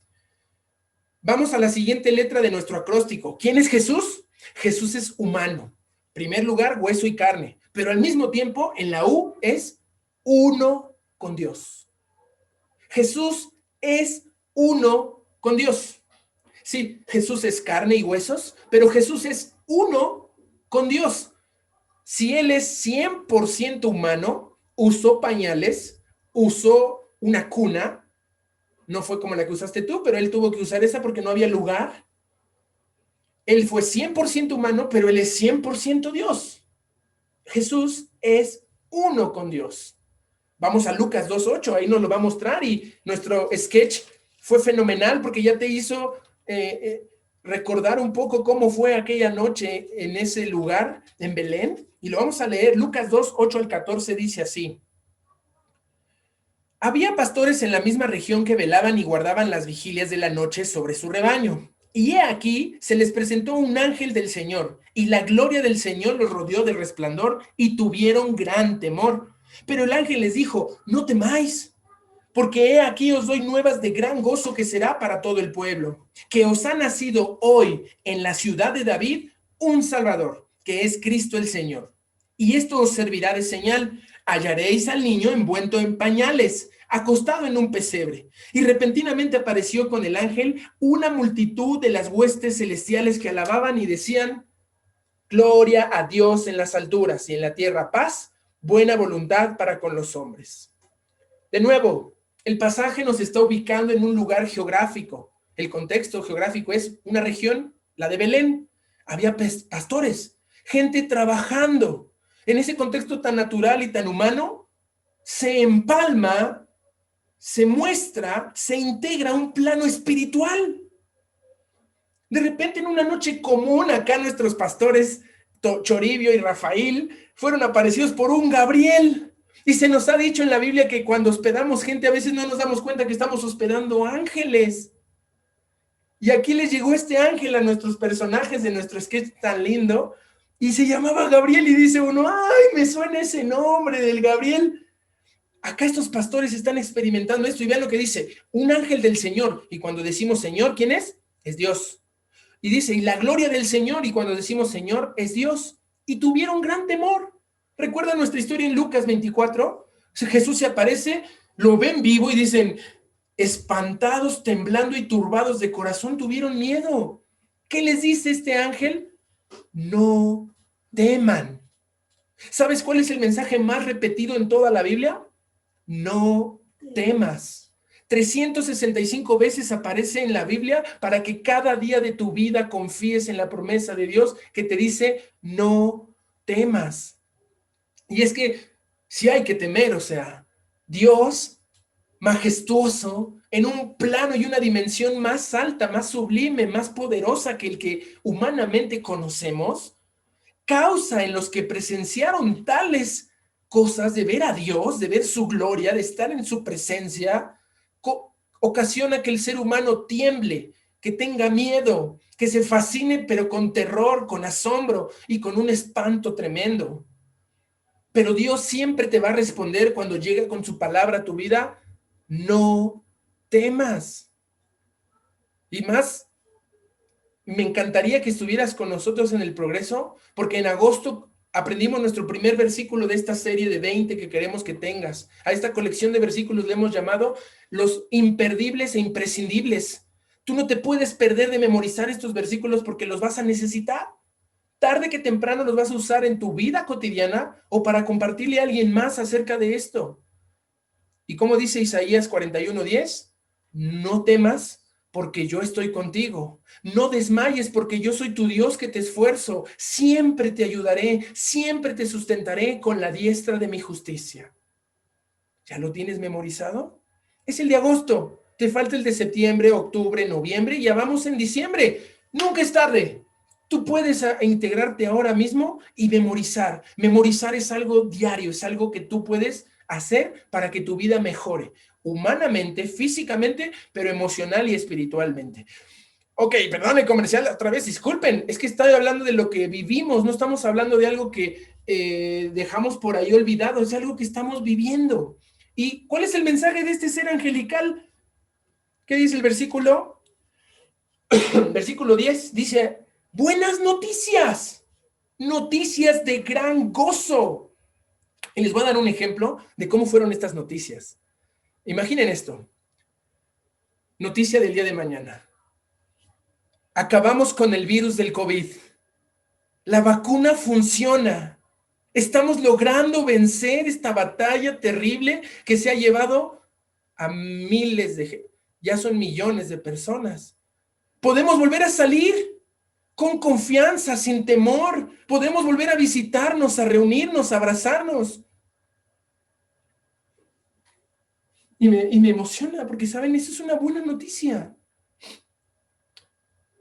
Vamos a la siguiente letra de nuestro acróstico. ¿Quién es Jesús? Jesús es humano. En primer lugar, hueso y carne. Pero al mismo tiempo, en la U es uno con Dios. Jesús es uno con Dios. Sí, Jesús es carne y huesos, pero Jesús es uno con Dios. Si Él es 100% humano, usó pañales, usó una cuna, no fue como la que usaste tú, pero Él tuvo que usar esa porque no había lugar. Él fue 100% humano, pero Él es 100% Dios. Jesús es uno con Dios. Vamos a Lucas 2:8, ahí nos lo va a mostrar y nuestro sketch fue fenomenal porque ya te hizo recordar un poco cómo fue aquella noche en ese lugar, en Belén. Y lo vamos a leer. Lucas 2:8 al 14 dice así. Había pastores en la misma región que velaban y guardaban las vigilias de la noche sobre su rebaño. Y he aquí, se les presentó un ángel del Señor, y la gloria del Señor los rodeó de resplandor, y tuvieron gran temor. Pero el ángel les dijo, no temáis, porque he aquí os doy nuevas de gran gozo que será para todo el pueblo, que os ha nacido hoy en la ciudad de David un Salvador, que es Cristo el Señor. Y esto os servirá de señal, hallaréis al niño envuelto en pañales, acostado en un pesebre. Y repentinamente apareció con el ángel una multitud de las huestes celestiales que alababan y decían, gloria a Dios en las alturas y en la tierra paz, buena voluntad para con los hombres. De nuevo, el pasaje nos está ubicando en un lugar geográfico. El contexto geográfico es una región, la de Belén. Había pastores, gente trabajando. En ese contexto tan natural y tan humano, se empalma, se muestra, se integra un plano espiritual. De repente, en una noche común, acá nuestros pastores, Choribio y Rafael, fueron aparecidos por un Gabriel. Y se nos ha dicho en la Biblia que cuando hospedamos gente, a veces no nos damos cuenta que estamos hospedando ángeles. Y aquí les llegó este ángel a nuestros personajes de nuestro sketch tan lindo, y se llamaba Gabriel, y dice uno, ¡ay, me suena ese nombre del Gabriel! Acá estos pastores están experimentando esto, y vean lo que dice, un ángel del Señor. Y cuando decimos Señor, ¿quién es? Es Dios. Y dice, y la gloria del Señor, y cuando decimos Señor, es Dios. Y tuvieron gran temor. ¿Recuerdan nuestra historia en Lucas 24? Jesús se aparece, lo ven vivo y dicen, espantados, temblando y turbados de corazón, tuvieron miedo. ¿Qué les dice este ángel? No teman. ¿Sabes cuál es el mensaje más repetido en toda la Biblia? No temas. 365 veces aparece en la Biblia para que cada día de tu vida confíes en la promesa de Dios que te dice, no temas. Y es que sí hay que temer, o sea, Dios majestuoso, en un plano y una dimensión más alta, más sublime, más poderosa que el que humanamente conocemos, causa en los que presenciaron tales cosas de ver a Dios, de ver su gloria, de estar en su presencia, ocasiona que el ser humano tiemble, que tenga miedo, que se fascine, pero con terror, con asombro y con un espanto tremendo. Pero Dios siempre te va a responder cuando llega con su palabra a tu vida, no temas. Y más, me encantaría que estuvieras con nosotros en el progreso, porque en agosto aprendimos nuestro primer versículo de esta serie de 20 que queremos que tengas. A esta colección de versículos le hemos llamado los imperdibles e imprescindibles. Tú no te puedes perder de memorizar estos versículos porque los vas a necesitar. Tarde que temprano los vas a usar en tu vida cotidiana o para compartirle a alguien más acerca de esto. Y como dice Isaías 41:10, no temas porque yo estoy contigo. No desmayes porque yo soy tu Dios que te esfuerzo. Siempre te ayudaré, siempre te sustentaré con la diestra de mi justicia. ¿Ya lo tienes memorizado? Es el de agosto. Te falta el de septiembre, octubre, noviembre y ya vamos en diciembre. Nunca es tarde. Tú puedes integrarte ahora mismo y memorizar. Memorizar es algo diario, es algo que tú puedes hacer para que tu vida mejore, humanamente, físicamente, pero emocional y espiritualmente. Ok, perdón el comercial otra vez, disculpen, es que estoy hablando de lo que vivimos, no estamos hablando de algo que dejamos por ahí olvidado, es algo que estamos viviendo. ¿Y cuál es el mensaje de este ser angelical? ¿Qué dice el versículo? Versículo 10 dice, buenas noticias, noticias de gran gozo. Y les voy a dar un ejemplo de cómo fueron estas noticias. Imaginen esto. Noticia del día de mañana. Acabamos con el virus del COVID. La vacuna funciona. Estamos logrando vencer esta batalla terrible que se ha llevado a miles ya son millones de personas. Podemos volver a salir. con confianza, sin temor. Podemos volver a visitarnos, a reunirnos, a abrazarnos. Y me emociona porque, ¿saben? Eso es una buena noticia.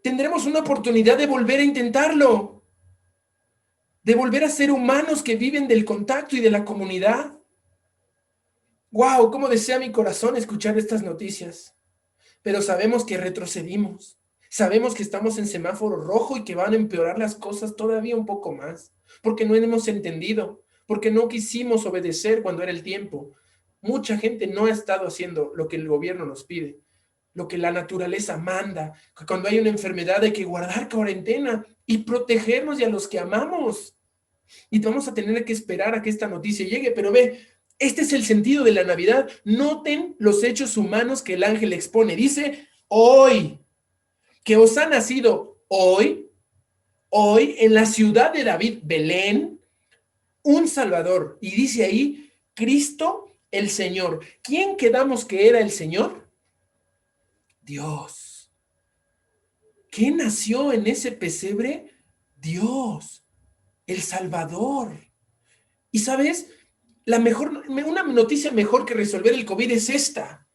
Tendremos una oportunidad de volver a intentarlo, de volver a ser humanos que viven del contacto y de la comunidad. ¡Wow! ¿Cómo desea mi corazón escuchar estas noticias? Pero sabemos que retrocedimos. Sabemos que estamos en semáforo rojo y que van a empeorar las cosas todavía un poco más, porque no hemos entendido, porque no quisimos obedecer cuando era el tiempo. Mucha gente no ha estado haciendo lo que el gobierno nos pide, lo que la naturaleza manda. Cuando hay una enfermedad hay que guardar cuarentena y protegernos y a los que amamos. Y vamos a tener que esperar a que esta noticia llegue, pero ve, este es el sentido de la Navidad. Noten los hechos humanos que el ángel expone. Dice, hoy, que os ha nacido hoy en la ciudad de David, Belén, un Salvador. Y dice ahí, Cristo el Señor. ¿Quién quedamos que era el Señor? Dios. ¿Quién nació en ese pesebre? Dios, el Salvador. Y sabes, una noticia mejor que resolver el COVID es esta.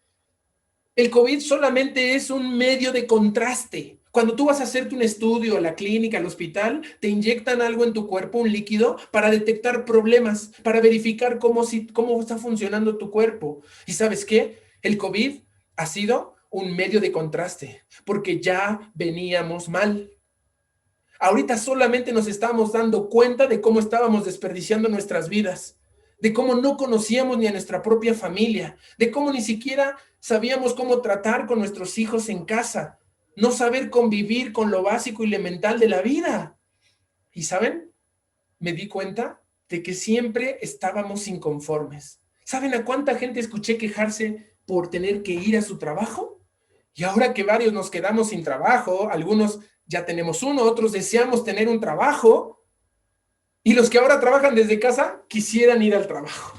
El COVID solamente es un medio de contraste. Cuando tú vas a hacerte un estudio a la clínica, al hospital, te inyectan algo en tu cuerpo, un líquido, para detectar problemas, para verificar cómo está funcionando tu cuerpo. ¿Y sabes qué? El COVID ha sido un medio de contraste, porque ya veníamos mal. Ahorita solamente nos estamos dando cuenta de cómo estábamos desperdiciando nuestras vidas, de cómo no conocíamos ni a nuestra propia familia, de cómo ni siquiera sabíamos cómo tratar con nuestros hijos en casa, no saber convivir con lo básico y elemental de la vida. Y ¿saben? Me di cuenta de que siempre estábamos inconformes. ¿Saben a cuánta gente escuché quejarse por tener que ir a su trabajo? Y ahora que varios nos quedamos sin trabajo, algunos ya tenemos uno, otros deseamos tener un trabajo, y los que ahora trabajan desde casa quisieran ir al trabajo.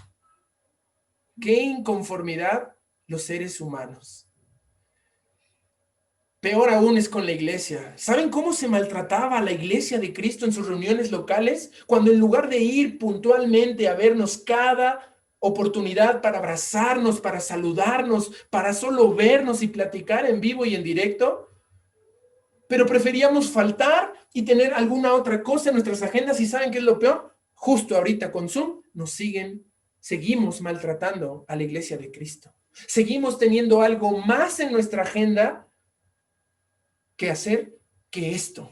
¡Qué inconformidad los seres humanos! Peor aún es con la iglesia. ¿Saben cómo se maltrataba a la iglesia de Cristo en sus reuniones locales? Cuando en lugar de ir puntualmente a vernos cada oportunidad para abrazarnos, para saludarnos, para solo vernos y platicar en vivo y en directo, pero preferíamos faltar y tener alguna otra cosa en nuestras agendas. ¿Y saben qué es lo peor? Justo ahorita con Zoom seguimos maltratando a la iglesia de Cristo. Seguimos teniendo algo más en nuestra agenda que hacer que esto.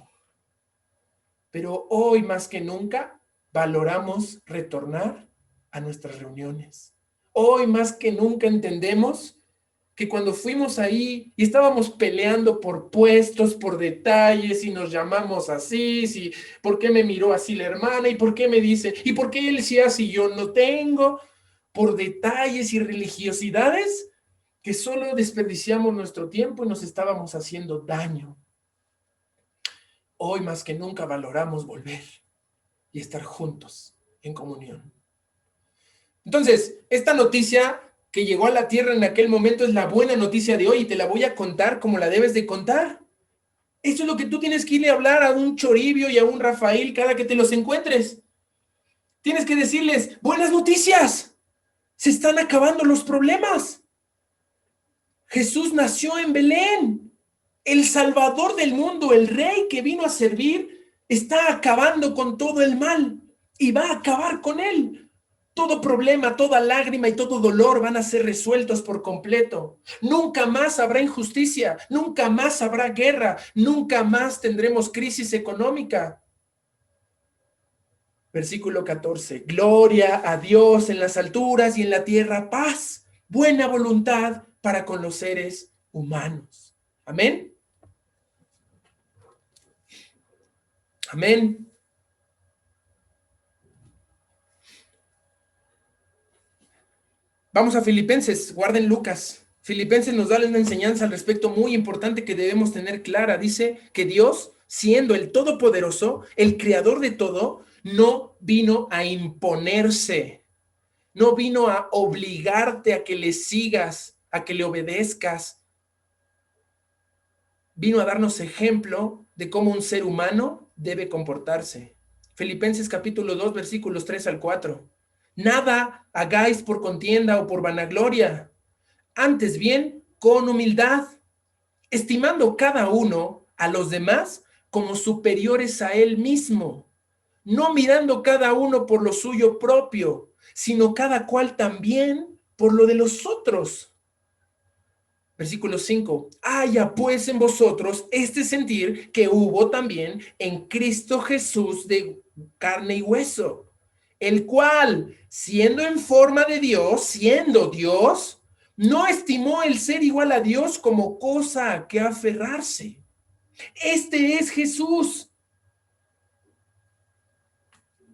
Pero hoy más que nunca valoramos retornar a nuestras reuniones. Hoy más que nunca entendemos que cuando fuimos ahí y estábamos peleando por puestos, por detalles, y nos llamamos así, si, ¿por qué me miró así la hermana? ¿Y por qué me dice? ¿Y por qué él sí hace y yo no tengo? Por detalles y religiosidades que solo desperdiciamos nuestro tiempo y nos estábamos haciendo daño. Hoy más que nunca valoramos volver y estar juntos en comunión. Entonces, esta noticia que llegó a la tierra en aquel momento es la buena noticia de hoy y te la voy a contar como la debes de contar. Eso es lo que tú tienes que irle a hablar a un Choribio y a un Rafael cada que te los encuentres. Tienes que decirles, buenas noticias, se están acabando los problemas. Jesús nació en Belén, el Salvador del mundo, el Rey que vino a servir, está acabando con todo el mal y va a acabar con él. Todo problema, toda lágrima y todo dolor van a ser resueltos por completo. Nunca más habrá injusticia, nunca más habrá guerra, nunca más tendremos crisis económica. Versículo 14. Gloria a Dios en las alturas y en la tierra, paz, buena voluntad para con los seres humanos. Amén. Amén. Vamos a Filipenses, guarden Lucas. Filipenses nos da una enseñanza al respecto muy importante que debemos tener clara. Dice que Dios, siendo el Todopoderoso, el Creador de todo, no vino a imponerse, no vino a obligarte a que le sigas, a que le obedezcas. vino a darnos ejemplo de cómo un ser humano debe comportarse. Filipenses capítulo 2, versículos 3 al 4. Nada hagáis por contienda o por vanagloria, antes bien con humildad, estimando cada uno a los demás como superiores a él mismo, no mirando cada uno por lo suyo propio, sino cada cual también por lo de los otros. Versículo 5. Haya pues en vosotros este sentir que hubo también en Cristo Jesús de carne y hueso, el cual, siendo en forma de Dios, siendo Dios, no estimó el ser igual a Dios como cosa a que aferrarse. Este es Jesús.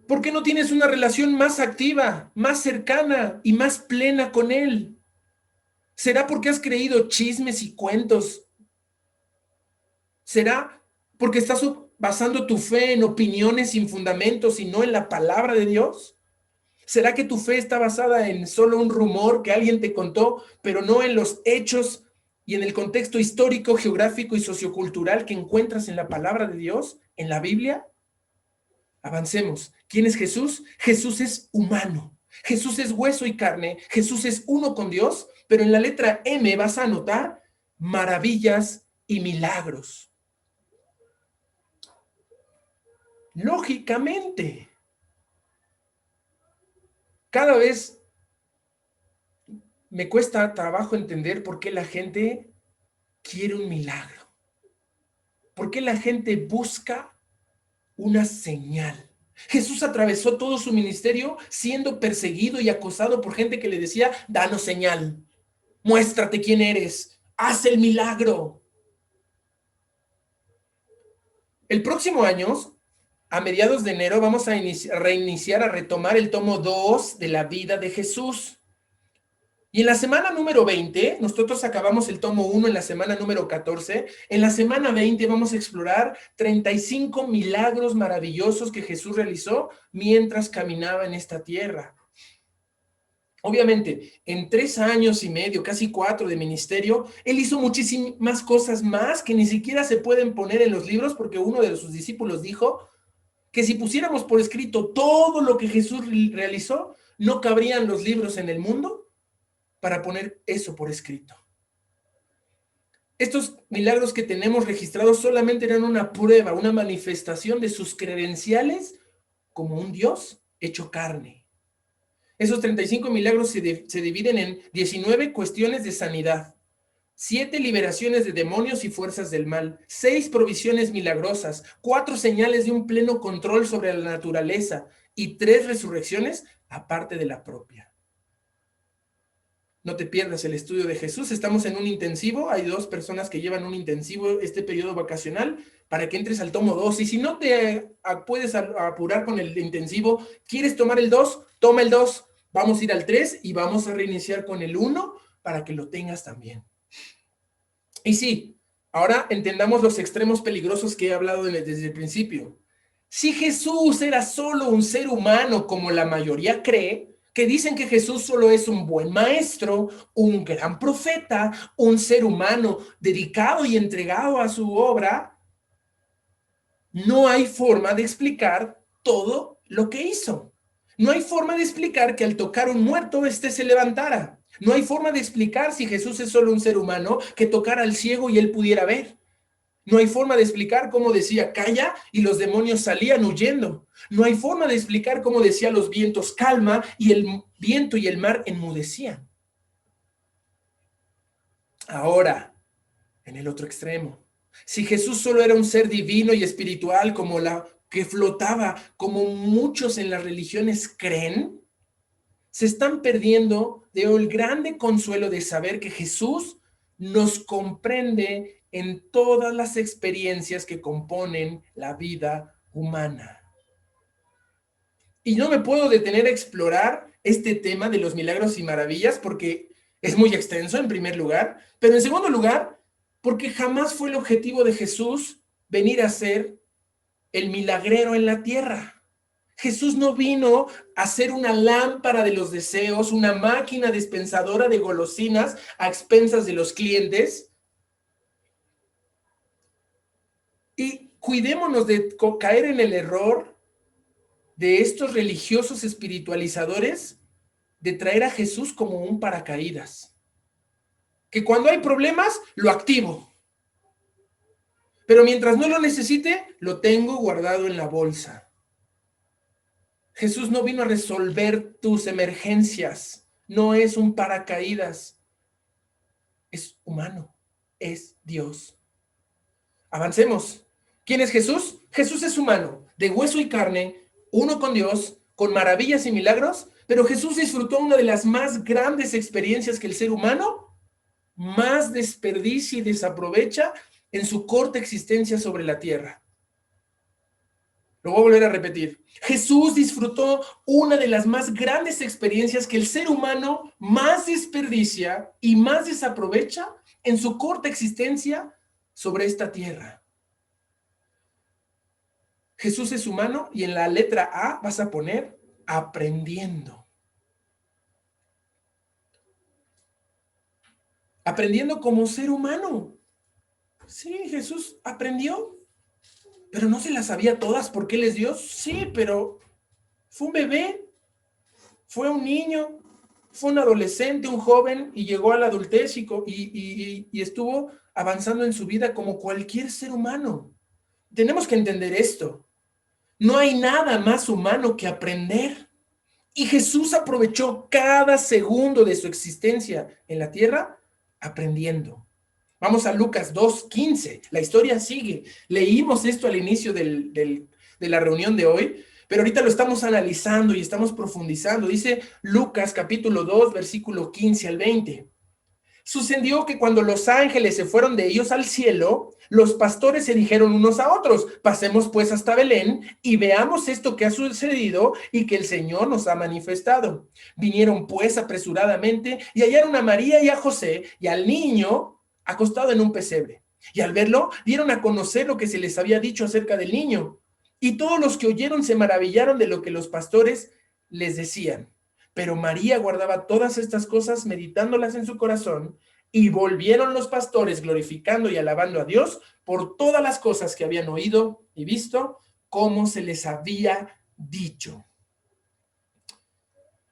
¿Por qué no tienes una relación más activa, más cercana y más plena con Él? ¿Será porque has creído chismes y cuentos? ¿Será porque estás basando tu fe en opiniones sin fundamentos y no en la palabra de Dios? ¿Será que tu fe está basada en solo un rumor que alguien te contó, pero no en los hechos y en el contexto histórico, geográfico y sociocultural que encuentras en la palabra de Dios, en la Biblia? Avancemos. ¿Quién es Jesús? Jesús es humano. Jesús es hueso y carne. Jesús es uno con Dios, pero en la letra M vas a anotar maravillas y milagros. Lógicamente, cada vez me cuesta trabajo entender por qué la gente quiere un milagro. ¿Por qué la gente busca una señal? Jesús atravesó todo su ministerio siendo perseguido y acosado por gente que le decía, danos señal, muéstrate quién eres, haz el milagro. El próximo año, a mediados de enero, vamos a retomar el tomo 2 de la vida de Jesús. Y en la semana número 20, nosotros acabamos el tomo 1 en la semana número 14, en la semana 20 vamos a explorar 35 milagros maravillosos que Jesús realizó mientras caminaba en esta tierra. Obviamente, en 3 años y medio, casi 4 de ministerio, él hizo muchísimas cosas más que ni siquiera se pueden poner en los libros, porque uno de sus discípulos dijo que si pusiéramos por escrito todo lo que Jesús realizó, no cabrían los libros en el mundo para poner eso por escrito. Estos milagros que tenemos registrados solamente eran una prueba, una manifestación de sus credenciales como un Dios hecho carne. Esos 35 milagros se dividen en 19 cuestiones de sanidad, 7 liberaciones de demonios y fuerzas del mal, 6 provisiones milagrosas, 4 señales de un pleno control sobre la naturaleza y 3 resurrecciones aparte de la propia. No te pierdas el estudio de Jesús. Estamos en un intensivo. Hay 2 personas que llevan un intensivo este periodo vacacional para que entres al tomo 2. Y si no te puedes apurar con el intensivo, quieres tomar el 2, toma el 2. Vamos a ir al 3 y vamos a reiniciar con el 1 para que lo tengas también. Y sí, ahora entendamos los extremos peligrosos que he hablado desde el principio. Si Jesús era solo un ser humano como la mayoría cree, que dicen que Jesús solo es un buen maestro, un gran profeta, un ser humano dedicado y entregado a su obra, no hay forma de explicar todo lo que hizo. No hay forma de explicar que al tocar un muerto, éste se levantara. No hay forma de explicar si Jesús es solo un ser humano que tocara al ciego y él pudiera ver. No hay forma de explicar cómo decía calla y los demonios salían huyendo. No hay forma de explicar cómo decía los vientos calma y el viento y el mar enmudecían. Ahora, en el otro extremo, si Jesús solo era un ser divino y espiritual como la que flotaba, como muchos en las religiones creen, se están perdiendo de el grande consuelo de saber que Jesús nos comprende en todas las experiencias que componen la vida humana. Y no me puedo detener a explorar este tema de los milagros y maravillas porque es muy extenso en primer lugar, pero en segundo lugar, porque jamás fue el objetivo de Jesús venir a ser el milagrero en la tierra. Jesús no vino a ser una lámpara de los deseos, una máquina dispensadora de golosinas a expensas de los clientes. Y cuidémonos de caer en el error de estos religiosos espiritualizadores de traer a Jesús como un paracaídas. Que cuando hay problemas, lo activo. Pero mientras no lo necesite, lo tengo guardado en la bolsa. Jesús no vino a resolver tus emergencias. No es un paracaídas. Es humano. Es Dios. Avancemos. ¿Quién es Jesús? Jesús es humano, de hueso y carne, uno con Dios, con maravillas y milagros, pero Jesús disfrutó una de las más grandes experiencias que el ser humano más desperdicia y desaprovecha en su corta existencia sobre la tierra. Lo voy a volver a repetir. Jesús disfrutó una de las más grandes experiencias que el ser humano más desperdicia y más desaprovecha en su corta existencia sobre esta tierra. Jesús es humano y en la letra A vas a poner aprendiendo. Aprendiendo como ser humano. Sí, Jesús aprendió, pero no se las sabía todas porque Él es Dios. Sí, pero fue un bebé, fue un niño, fue un adolescente, un joven y llegó a la adultez y estuvo avanzando en su vida como cualquier ser humano. Tenemos que entender esto. No hay nada más humano que aprender. Y Jesús aprovechó cada segundo de su existencia en la tierra aprendiendo. Vamos a Lucas 2:15. La historia sigue. Leímos esto al inicio de la reunión de hoy, pero ahorita lo estamos analizando y estamos profundizando. Dice Lucas capítulo 2, versículo 15 al 20. Sucedió que cuando los ángeles se fueron de ellos al cielo, los pastores se dijeron unos a otros: pasemos pues hasta Belén y veamos esto que ha sucedido y que el Señor nos ha manifestado. Vinieron pues apresuradamente y hallaron a María y a José y al niño acostado en un pesebre. Y al verlo, dieron a conocer lo que se les había dicho acerca del niño. Y todos los que oyeron se maravillaron de lo que los pastores les decían. Pero María guardaba todas estas cosas, meditándolas en su corazón, y volvieron los pastores glorificando y alabando a Dios por todas las cosas que habían oído y visto, como se les había dicho.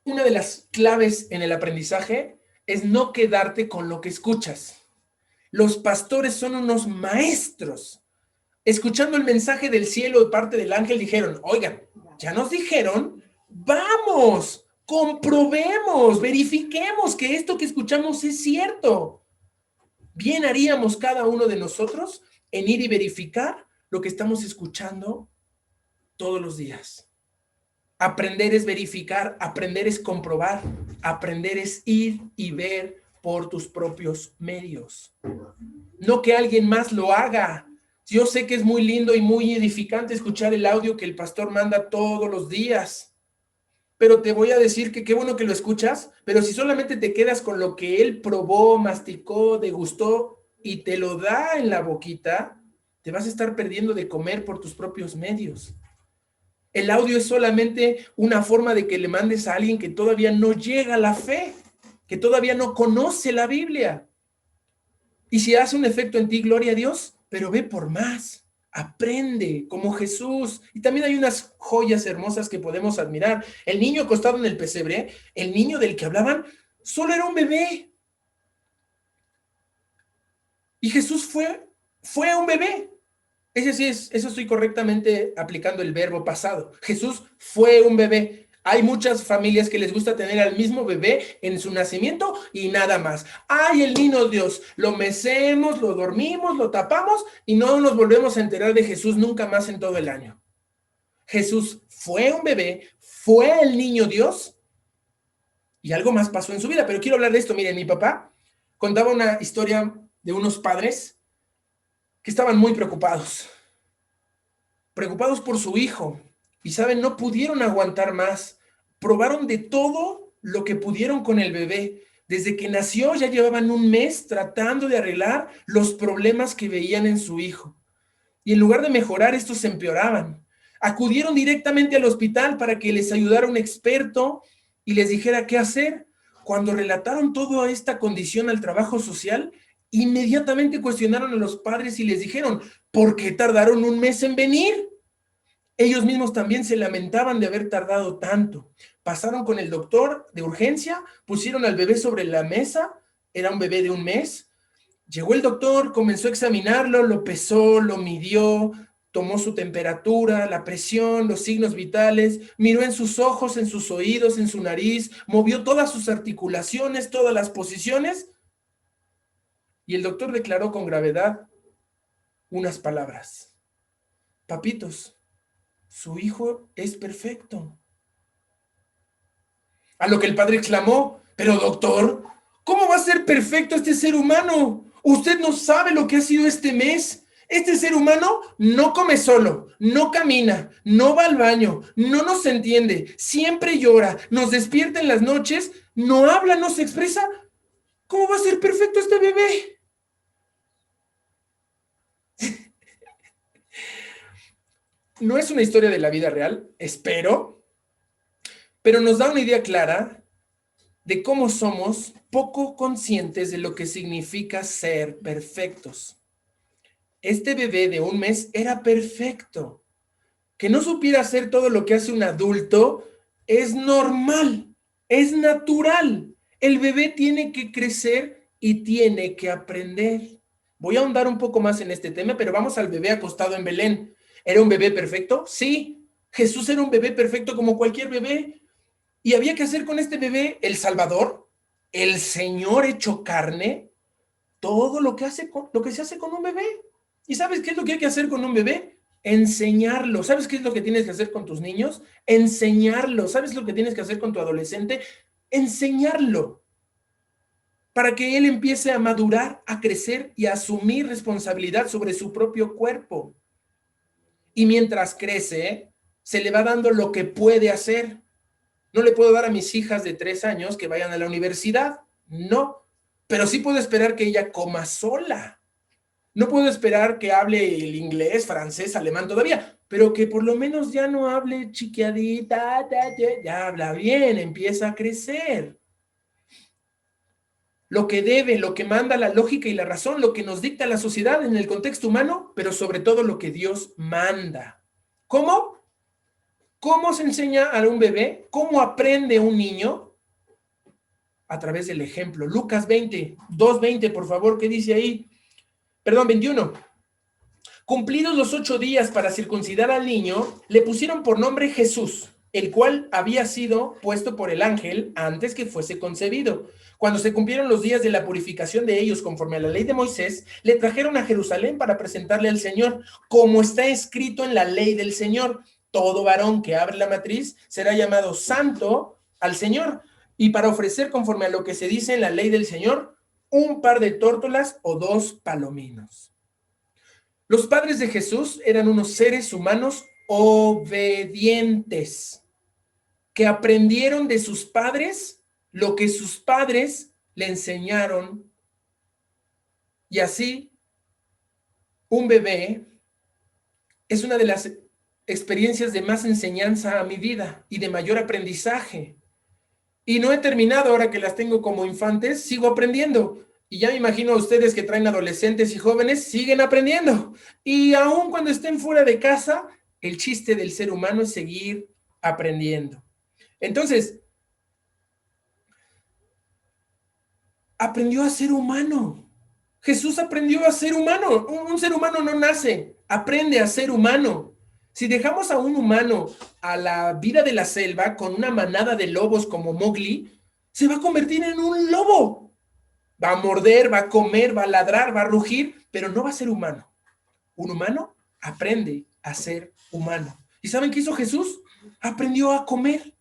Una de las claves en el aprendizaje es no quedarte con lo que escuchas. Los pastores son unos maestros. Escuchando el mensaje del cielo de parte del ángel, dijeron: oigan, ya nos dijeron, vamos, comprobemos, verifiquemos que esto que escuchamos es cierto. Bien haríamos cada uno de nosotros en ir y verificar lo que estamos escuchando todos los días. Aprender es verificar, aprender es comprobar, aprender es ir y ver por tus propios medios. No que alguien más lo haga. Yo sé que es muy lindo y muy edificante escuchar el audio que el pastor manda todos los días, pero te voy a decir que qué bueno que lo escuchas, pero si solamente te quedas con lo que él probó, masticó, degustó y te lo da en la boquita, te vas a estar perdiendo de comer por tus propios medios. El audio es solamente una forma de que le mandes a alguien que todavía no llega a la fe, que todavía no conoce la Biblia. Y si hace un efecto en ti, gloria a Dios, pero ve por más, aprende como Jesús. Y también hay unas joyas hermosas que podemos admirar. El niño acostado en el pesebre, el niño del que hablaban, solo era un bebé. Y Jesús fue un bebé. Eso estoy correctamente aplicando el verbo pasado. Jesús fue un bebé. Hay muchas familias que les gusta tener al mismo bebé en su nacimiento y nada más. ¡Ay, el niño Dios! Lo mecemos, lo dormimos, lo tapamos y no nos volvemos a enterar de Jesús nunca más en todo el año. Jesús fue un bebé, fue el niño Dios y algo más pasó en su vida. Pero quiero hablar de esto. Miren, mi papá contaba una historia de unos padres que estaban muy preocupados por su hijo. Y saben, no pudieron aguantar más. Probaron de todo lo que pudieron con el bebé. Desde que nació ya llevaban un mes tratando de arreglar los problemas que veían en su hijo. Y en lugar de mejorar, estos se empeoraban. Acudieron directamente al hospital para que les ayudara un experto y les dijera qué hacer. Cuando relataron toda esta condición al trabajo social, Inmediatamente cuestionaron a los padres y les dijeron, ¿por qué tardaron un mes en venir? Ellos mismos también se lamentaban de haber tardado tanto. Pasaron con el doctor de urgencia, pusieron al bebé sobre la mesa, era un bebé de un mes. Llegó el doctor, comenzó a examinarlo, lo pesó, lo midió, tomó su temperatura, la presión, los signos vitales, miró en sus ojos, en sus oídos, en su nariz, movió todas sus articulaciones, todas las posiciones, y el doctor declaró con gravedad unas palabras: papitos, su hijo es perfecto. A lo que el padre exclamó, pero doctor, ¿cómo va a ser perfecto este ser humano? Usted no sabe lo que ha sido este mes. Este ser humano no come solo, no camina, no va al baño, no nos entiende, siempre llora, nos despierta en las noches, no habla, no se expresa. ¿Cómo va a ser perfecto este bebé? No es una historia de la vida real, espero, pero nos da una idea clara de cómo somos poco conscientes de lo que significa ser perfectos. Este bebé de un mes era perfecto. Que no supiera hacer todo lo que hace un adulto es normal, es natural. El bebé tiene que crecer y tiene que aprender. Voy a ahondar un poco más en este tema, pero vamos al bebé acostado en Belén. ¿Era un bebé perfecto? Sí. Jesús era un bebé perfecto como cualquier bebé. Y había que hacer con este bebé el Salvador, el Señor hecho carne, todo lo que se hace con un bebé. ¿Y sabes qué es lo que hay que hacer con un bebé? Enseñarlo. ¿Sabes qué es lo que tienes que hacer con tus niños? Enseñarlo. ¿Sabes lo que tienes que hacer con tu adolescente? Enseñarlo. Para que él empiece a madurar, a crecer y a asumir responsabilidad sobre su propio cuerpo. Y mientras crece, se le va dando lo que puede hacer. No le puedo dar a mis hijas de 3 años que vayan a la universidad. No. Pero sí puedo esperar que ella coma sola. No puedo esperar que hable el inglés, francés, alemán todavía, pero que por lo menos ya no hable chiquiadita, ya habla bien, empieza a crecer. Lo que debe, lo que manda la lógica y la razón, lo que nos dicta la sociedad en el contexto humano, pero sobre todo lo que Dios manda. ¿Cómo? ¿Cómo se enseña a un bebé? ¿Cómo aprende un niño? A través del ejemplo. Lucas 20, 2:20, por favor, ¿qué dice ahí? Perdón, 21. Cumplidos los 8 días para circuncidar al niño, le pusieron por nombre Jesús, el cual había sido puesto por el ángel antes que fuese concebido. Cuando se cumplieron los días de la purificación de ellos conforme a la ley de Moisés, le trajeron a Jerusalén para presentarle al Señor, como está escrito en la ley del Señor. Todo varón que abre la matriz será llamado santo al Señor, y para ofrecer conforme a lo que se dice en la ley del Señor, un par de tórtolas o 2 palominos. Los padres de Jesús eran unos seres humanos obedientes, que aprendieron de sus padres lo que sus padres le enseñaron. Y así, un bebé es una de las experiencias de más enseñanza a mi vida y de mayor aprendizaje. Y no he terminado ahora que las tengo como infantes, sigo aprendiendo. Y ya me imagino a ustedes que traen adolescentes y jóvenes, siguen aprendiendo. Y aun cuando estén fuera de casa, el chiste del ser humano es seguir aprendiendo. Entonces, aprendió a ser humano. Jesús aprendió a ser humano. Un ser humano no nace, aprende a ser humano. Si dejamos a un humano a la vida de la selva con una manada de lobos como Mowgli, se va a convertir en un lobo. Va a morder, va a comer, va a ladrar, va a rugir, pero no va a ser humano. Un humano aprende a ser humano. ¿Y saben qué hizo Jesús? Aprendió a comer,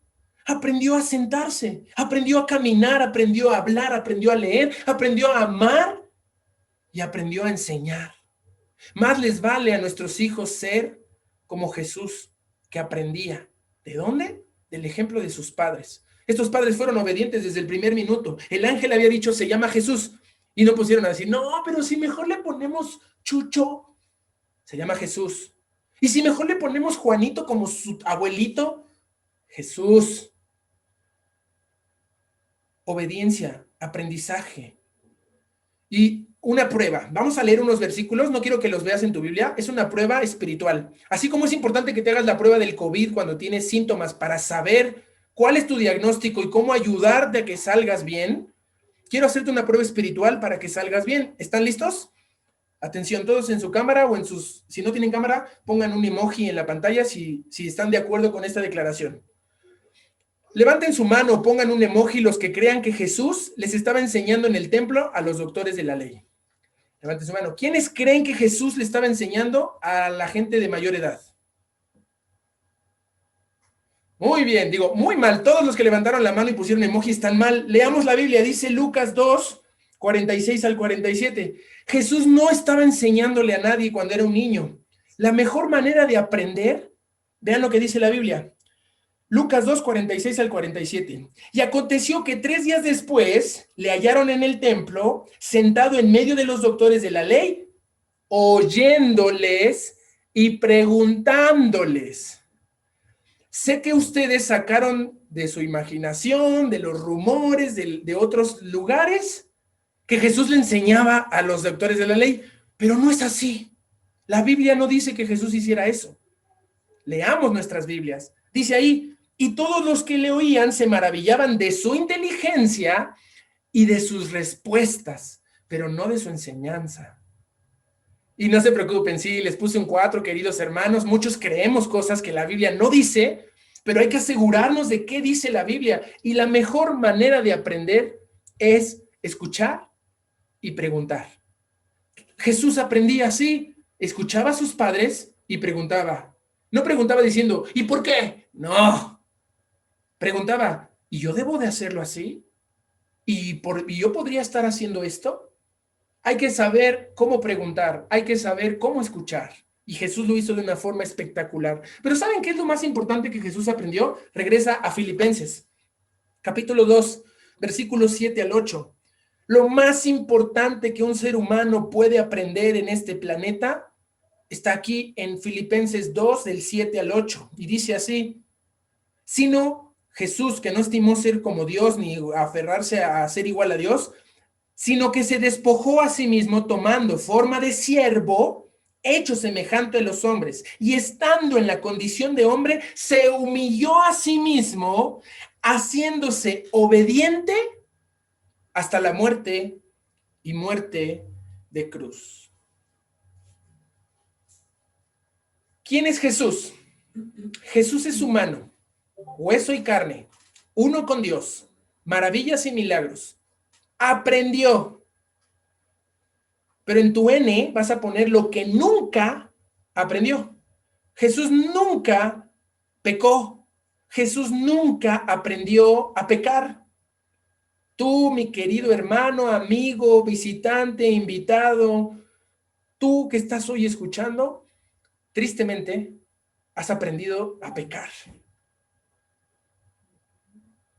aprendió a sentarse, aprendió a caminar, aprendió a hablar, aprendió a leer, aprendió a amar y aprendió a enseñar. Más les vale a nuestros hijos ser como Jesús, que aprendía. ¿De dónde? Del ejemplo de sus padres. Estos padres fueron obedientes desde el primer minuto. El ángel había dicho, se llama Jesús. Y no pusieron a decir, no, pero si mejor le ponemos Chucho, se llama Jesús. Y si mejor le ponemos Juanito como su abuelito, Jesús. Obediencia, aprendizaje. Y una prueba. Vamos a leer unos versículos, no quiero que los veas en tu Biblia, es una prueba espiritual. Así como es importante que te hagas la prueba del COVID cuando tienes síntomas para saber cuál es tu diagnóstico y cómo ayudarte a que salgas bien, quiero hacerte una prueba espiritual para que salgas bien. ¿Están listos? Atención, todos en su cámara o en sus, si no tienen cámara, pongan un emoji en la pantalla si están de acuerdo con esta declaración. Levanten su mano, pongan un emoji los que crean que Jesús les estaba enseñando en el templo a los doctores de la ley. Levanten su mano. ¿Quiénes creen que Jesús le estaba enseñando a la gente de mayor edad? Muy bien, digo, muy mal. Todos los que levantaron la mano y pusieron emoji están mal. Leamos la Biblia, dice Lucas 2, 46 al 47. Jesús no estaba enseñándole a nadie cuando era un niño. La mejor manera de aprender, vean lo que dice la Biblia. Lucas 2, 46 al 47. Y aconteció que 3 días después le hallaron en el templo, sentado en medio de los doctores de la ley, oyéndoles y preguntándoles. Sé que ustedes sacaron de su imaginación, de los rumores, de otros lugares, que Jesús le enseñaba a los doctores de la ley, pero no es así. La Biblia no dice que Jesús hiciera eso. Leamos nuestras Biblias. Dice ahí, y todos los que le oían se maravillaban de su inteligencia y de sus respuestas, pero no de su enseñanza. Y no se preocupen, sí, les puse un 4, queridos hermanos. Muchos creemos cosas que la Biblia no dice, pero hay que asegurarnos de qué dice la Biblia. Y la mejor manera de aprender es escuchar y preguntar. Jesús aprendía así, escuchaba a sus padres y preguntaba. No preguntaba diciendo, ¿y por qué? No. Preguntaba, ¿y yo debo de hacerlo así? ¿Y yo podría estar haciendo esto? Hay que saber cómo preguntar, hay que saber cómo escuchar. Y Jesús lo hizo de una forma espectacular. Pero ¿saben qué es lo más importante que Jesús aprendió? Regresa a Filipenses, capítulo 2, versículos 7 al 8. Lo más importante que un ser humano puede aprender en este planeta está aquí en Filipenses 2, del 7 al 8. Y dice así, sino Jesús, que no estimó ser como Dios ni aferrarse a ser igual a Dios, sino que se despojó a sí mismo tomando forma de siervo, hecho semejante a los hombres, y estando en la condición de hombre, se humilló a sí mismo, haciéndose obediente hasta la muerte y muerte de cruz. ¿Quién es Jesús? Jesús es humano, hueso y carne, uno con Dios, maravillas y milagros. Aprendió. Pero en tu N vas a poner lo que nunca aprendió. Jesús nunca pecó. Jesús nunca aprendió a pecar. Tú, mi querido hermano, amigo, visitante, invitado, tú que estás hoy escuchando, tristemente has aprendido a pecar.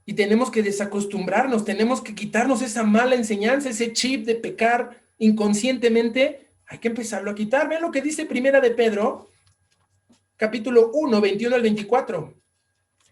Y tenemos que desacostumbrarnos, tenemos que quitarnos esa mala enseñanza, ese chip de pecar inconscientemente. Hay que empezarlo a quitar. Vean lo que dice Primera de Pedro, capítulo 1, 21 al 24.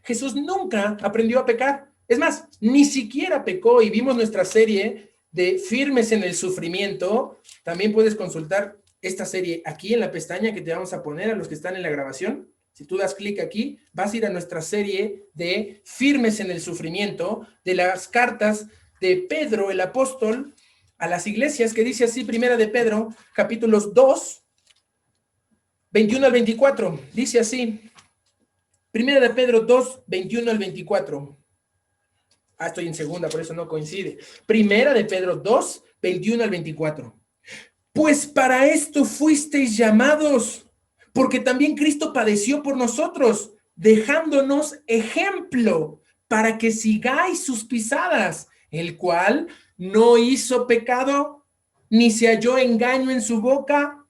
Jesús nunca aprendió a pecar. Es más, ni siquiera pecó, y vimos nuestra serie de Firmes en el Sufrimiento. También puedes consultar esta serie aquí en la pestaña que te vamos a poner a los que están en la grabación. Si tú das clic aquí, vas a ir a nuestra serie de Firmes en el Sufrimiento, de las cartas de Pedro, el apóstol, a las iglesias, que dice así, Primera de Pedro, capítulos 2, 21 al 24. Dice así, Primera de Pedro 2, 21 al 24. Estoy en segunda, por eso no coincide. Primera de Pedro 2, 21 al 24. Pues para esto fuisteis llamados, porque también Cristo padeció por nosotros, dejándonos ejemplo para que sigáis sus pisadas, el cual no hizo pecado, ni se halló engaño en su boca,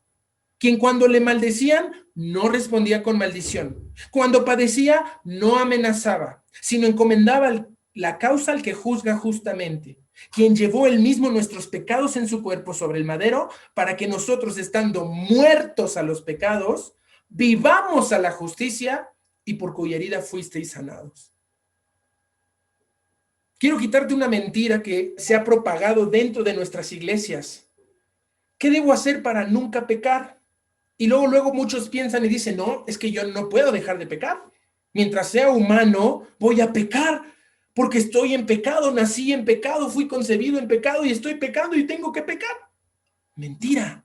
quien cuando le maldecían, no respondía con maldición. Cuando padecía, no amenazaba, sino encomendaba la causa al que juzga justamente, quien llevó él mismo nuestros pecados en su cuerpo sobre el madero, para que nosotros, estando muertos a los pecados, vivamos a la justicia, y por cuya herida fuisteis sanados. Quiero quitarte una mentira que se ha propagado dentro de nuestras iglesias. ¿Qué debo hacer para nunca pecar? Y luego muchos piensan y dicen, no, es que yo no puedo dejar de pecar. Mientras sea humano, voy a pecar, porque estoy en pecado, nací en pecado, fui concebido en pecado y estoy pecando y tengo que pecar. Mentira,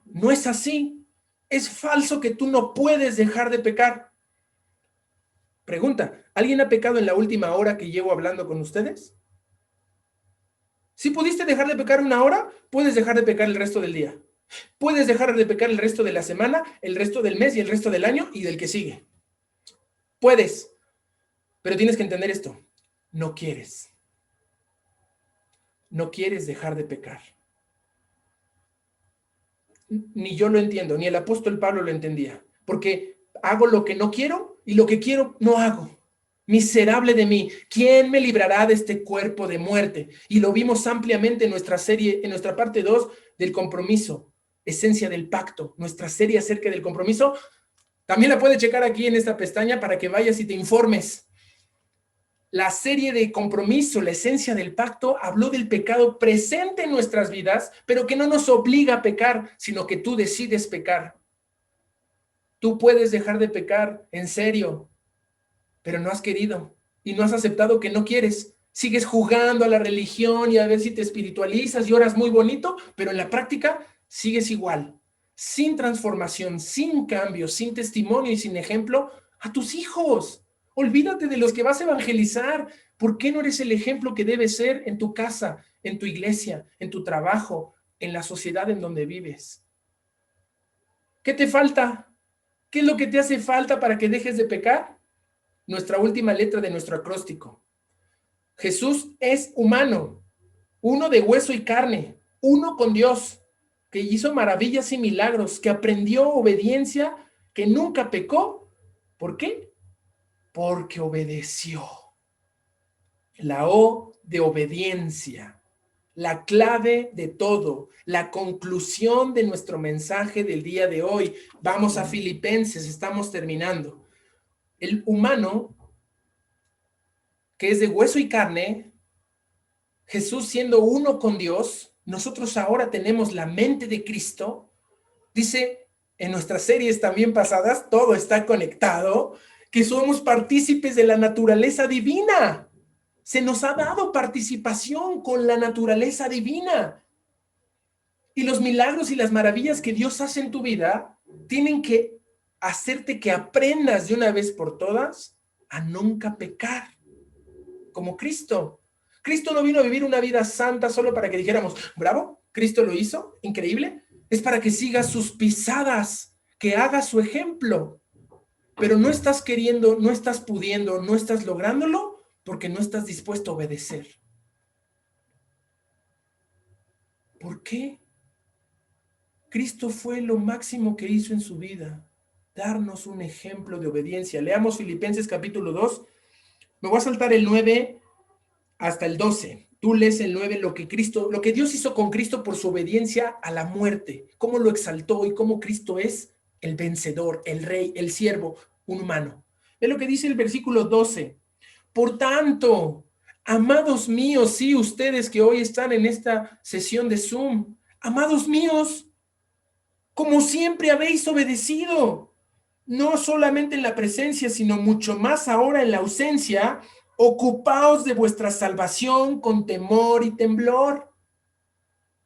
no es así. Es falso que tú no puedes dejar de pecar. Pregunta, ¿alguien ha pecado en la última hora que llevo hablando con ustedes? Si pudiste dejar de pecar una hora, puedes dejar de pecar el resto del día. Puedes dejar de pecar el resto de la semana, el resto del mes y el resto del año y del que sigue. Puedes, pero tienes que entender esto. No quieres. No quieres dejar de pecar. Ni yo lo entiendo, ni el apóstol Pablo lo entendía. Porque hago lo que no quiero y lo que quiero no hago. Miserable de mí, ¿quién me librará de este cuerpo de muerte? Y lo vimos ampliamente en nuestra serie, en nuestra parte 2 del compromiso, esencia del pacto, nuestra serie acerca del compromiso. También la puedes checar aquí en esta pestaña para que vayas y te informes. La serie de compromiso, la esencia del pacto, habló del pecado presente en nuestras vidas, pero que no nos obliga a pecar, sino que tú decides pecar. Tú puedes dejar de pecar, en serio, pero no has querido y no has aceptado que no quieres. Sigues jugando a la religión y a ver si te espiritualizas y oras muy bonito, pero en la práctica sigues igual, sin transformación, sin cambio, sin testimonio y sin ejemplo a tus hijos. Olvídate de los que vas a evangelizar. ¿Por qué no eres el ejemplo que debes ser en tu casa, en tu iglesia, en tu trabajo, en la sociedad en donde vives? ¿Qué te falta? ¿Qué es lo que te hace falta para que dejes de pecar? Nuestra última letra de nuestro acróstico. Jesús es humano, uno de hueso y carne, uno con Dios, que hizo maravillas y milagros, que aprendió obediencia, que nunca pecó. ¿Por qué? Porque obedeció. La O de obediencia, la clave de todo, la conclusión de nuestro mensaje del día de hoy. Vamos a Filipenses, estamos terminando. El humano, que es de hueso y carne, Jesús siendo uno con Dios, nosotros ahora tenemos la mente de Cristo. Dice en nuestras series también pasadas, todo está conectado, que somos partícipes de la naturaleza divina. Se nos ha dado participación con la naturaleza divina. Y los milagros y las maravillas que Dios hace en tu vida tienen que hacerte que aprendas de una vez por todas a nunca pecar, como Cristo. Cristo no vino a vivir una vida santa solo para que dijéramos, bravo, Cristo lo hizo, increíble. Es para que sigas sus pisadas, que hagas su ejemplo. Pero no estás queriendo, no estás pudiendo, no estás lográndolo porque no estás dispuesto a obedecer. ¿Por qué? Cristo fue lo máximo que hizo en su vida, darnos un ejemplo de obediencia. Leamos Filipenses capítulo 2. Me voy a saltar el 9 hasta el 12. Tú lees el 9, lo que Dios hizo con Cristo por su obediencia a la muerte, cómo lo exaltó y cómo Cristo es el vencedor, el rey, el siervo, un humano. Ve lo que dice el versículo 12. Por tanto, amados míos, sí, ustedes que hoy están en esta sesión de Zoom, amados míos, como siempre habéis obedecido, no solamente en la presencia, sino mucho más ahora en la ausencia, ocupaos de vuestra salvación con temor y temblor,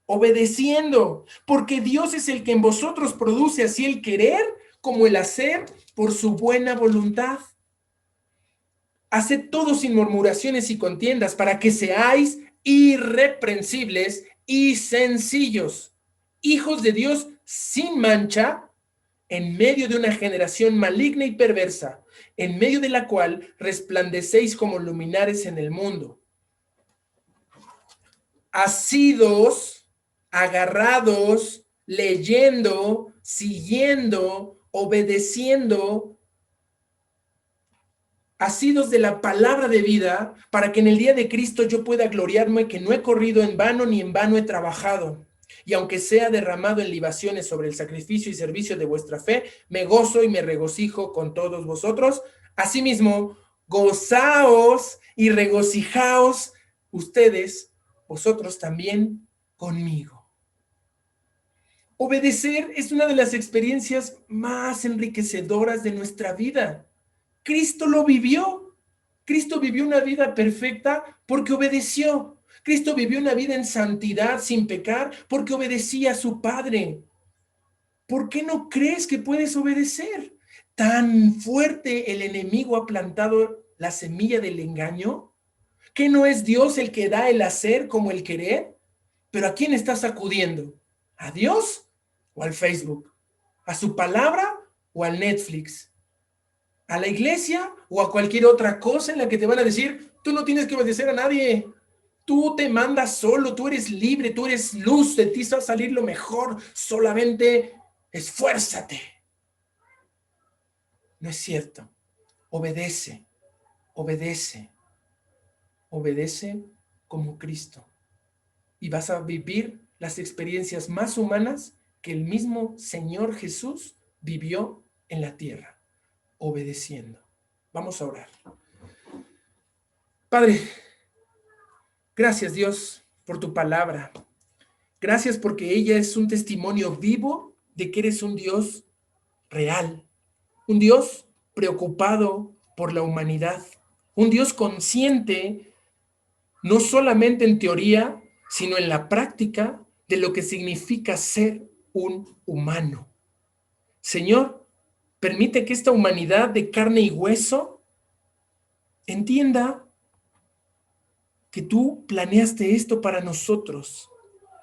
obedeciendo, porque Dios es el que en vosotros produce así el querer como el hacer por su buena voluntad. Haced todo sin murmuraciones y contiendas, para que seáis irreprensibles y sencillos, hijos de Dios sin mancha, en medio de una generación maligna y perversa, en medio de la cual resplandecéis como luminares en el mundo. Asidos, agarrados, leyendo, siguiendo, obedeciendo, asidos de la palabra de vida, para que en el día de Cristo yo pueda gloriarme que no he corrido en vano ni en vano he trabajado. Y aunque sea derramado en libaciones sobre el sacrificio y servicio de vuestra fe, me gozo y me regocijo con todos vosotros. Asimismo, gozaos y regocijaos ustedes, vosotros también conmigo. Obedecer es una de las experiencias más enriquecedoras de nuestra vida. Cristo lo vivió. Cristo vivió una vida perfecta porque obedeció. Cristo vivió una vida en santidad, sin pecar, porque obedecía a su Padre. ¿Por qué no crees que puedes obedecer? ¿Tan fuerte el enemigo ha plantado la semilla del engaño? ¿Que no es Dios el que da el hacer como el querer? ¿Pero a quién estás acudiendo? ¿A Dios o al Facebook? ¿A su palabra o al Netflix? ¿A la iglesia o a cualquier otra cosa en la que te van a decir, tú no tienes que obedecer a nadie? Tú te mandas solo, tú eres libre, tú eres luz, de ti va a salir lo mejor, solamente esfuérzate. No es cierto. Obedece, obedece, obedece como Cristo. Y vas a vivir las experiencias más humanas que el mismo Señor Jesús vivió en la tierra, obedeciendo. Vamos a orar. Padre, gracias Dios por tu palabra. Gracias porque ella es un testimonio vivo de que eres un Dios real, un Dios preocupado por la humanidad, un Dios consciente, no solamente en teoría, sino en la práctica de lo que significa ser un humano. Señor, permite que esta humanidad de carne y hueso entienda que tú planeaste esto para nosotros,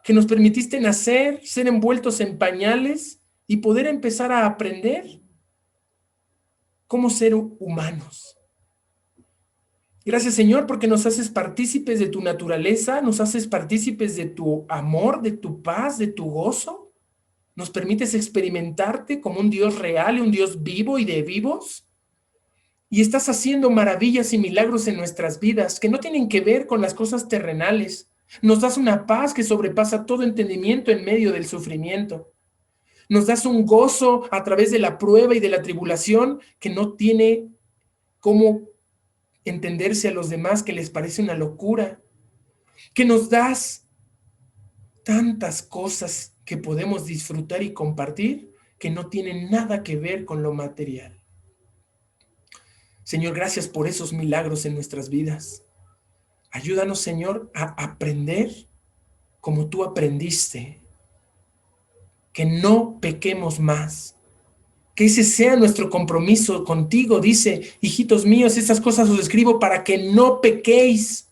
que nos permitiste nacer, ser envueltos en pañales y poder empezar a aprender cómo ser humanos. Gracias, Señor, porque nos haces partícipes de tu naturaleza, nos haces partícipes de tu amor, de tu paz, de tu gozo. Nos permites experimentarte como un Dios real y un Dios vivo y de vivos. Y estás haciendo maravillas y milagros en nuestras vidas que no tienen que ver con las cosas terrenales. Nos das una paz que sobrepasa todo entendimiento en medio del sufrimiento. Nos das un gozo a través de la prueba y de la tribulación que no tiene cómo entenderse a los demás, que les parece una locura. Que nos das tantas cosas que podemos disfrutar y compartir que no tienen nada que ver con lo material. Señor, gracias por esos milagros en nuestras vidas. Ayúdanos, Señor, a aprender como tú aprendiste. Que no pequemos más. Que ese sea nuestro compromiso contigo. Dice, hijitos míos, estas cosas os escribo para que no pequéis.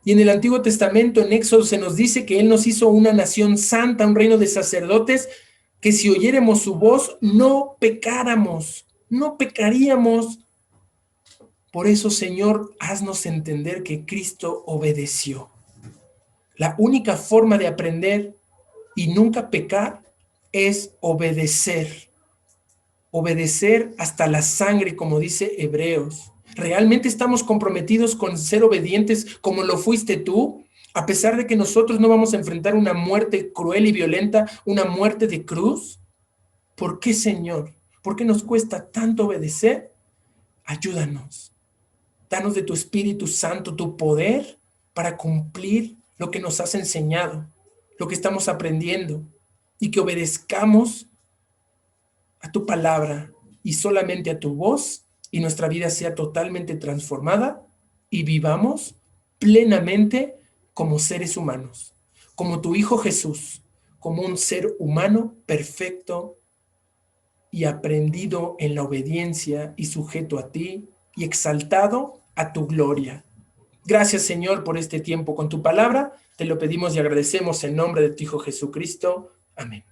Y en el Antiguo Testamento, en Éxodo, se nos dice que Él nos hizo una nación santa, un reino de sacerdotes, que si oyéremos su voz, no pecáramos, no pecaríamos. Por eso, Señor, haznos entender que Cristo obedeció. La única forma de aprender y nunca pecar es obedecer. Obedecer hasta la sangre, como dice Hebreos. ¿Realmente estamos comprometidos con ser obedientes como lo fuiste tú? A pesar de que nosotros no vamos a enfrentar una muerte cruel y violenta, una muerte de cruz. ¿Por qué, Señor? ¿Por qué nos cuesta tanto obedecer? Ayúdanos. Danos de tu Espíritu Santo, tu poder para cumplir lo que nos has enseñado, lo que estamos aprendiendo, y que obedezcamos a tu palabra y solamente a tu voz, y nuestra vida sea totalmente transformada y vivamos plenamente como seres humanos, como tu Hijo Jesús, como un ser humano perfecto y aprendido en la obediencia y sujeto a ti y exaltado a tu gloria. Gracias, Señor, por este tiempo con tu palabra. Te lo pedimos y agradecemos en nombre de tu Hijo Jesucristo. Amén.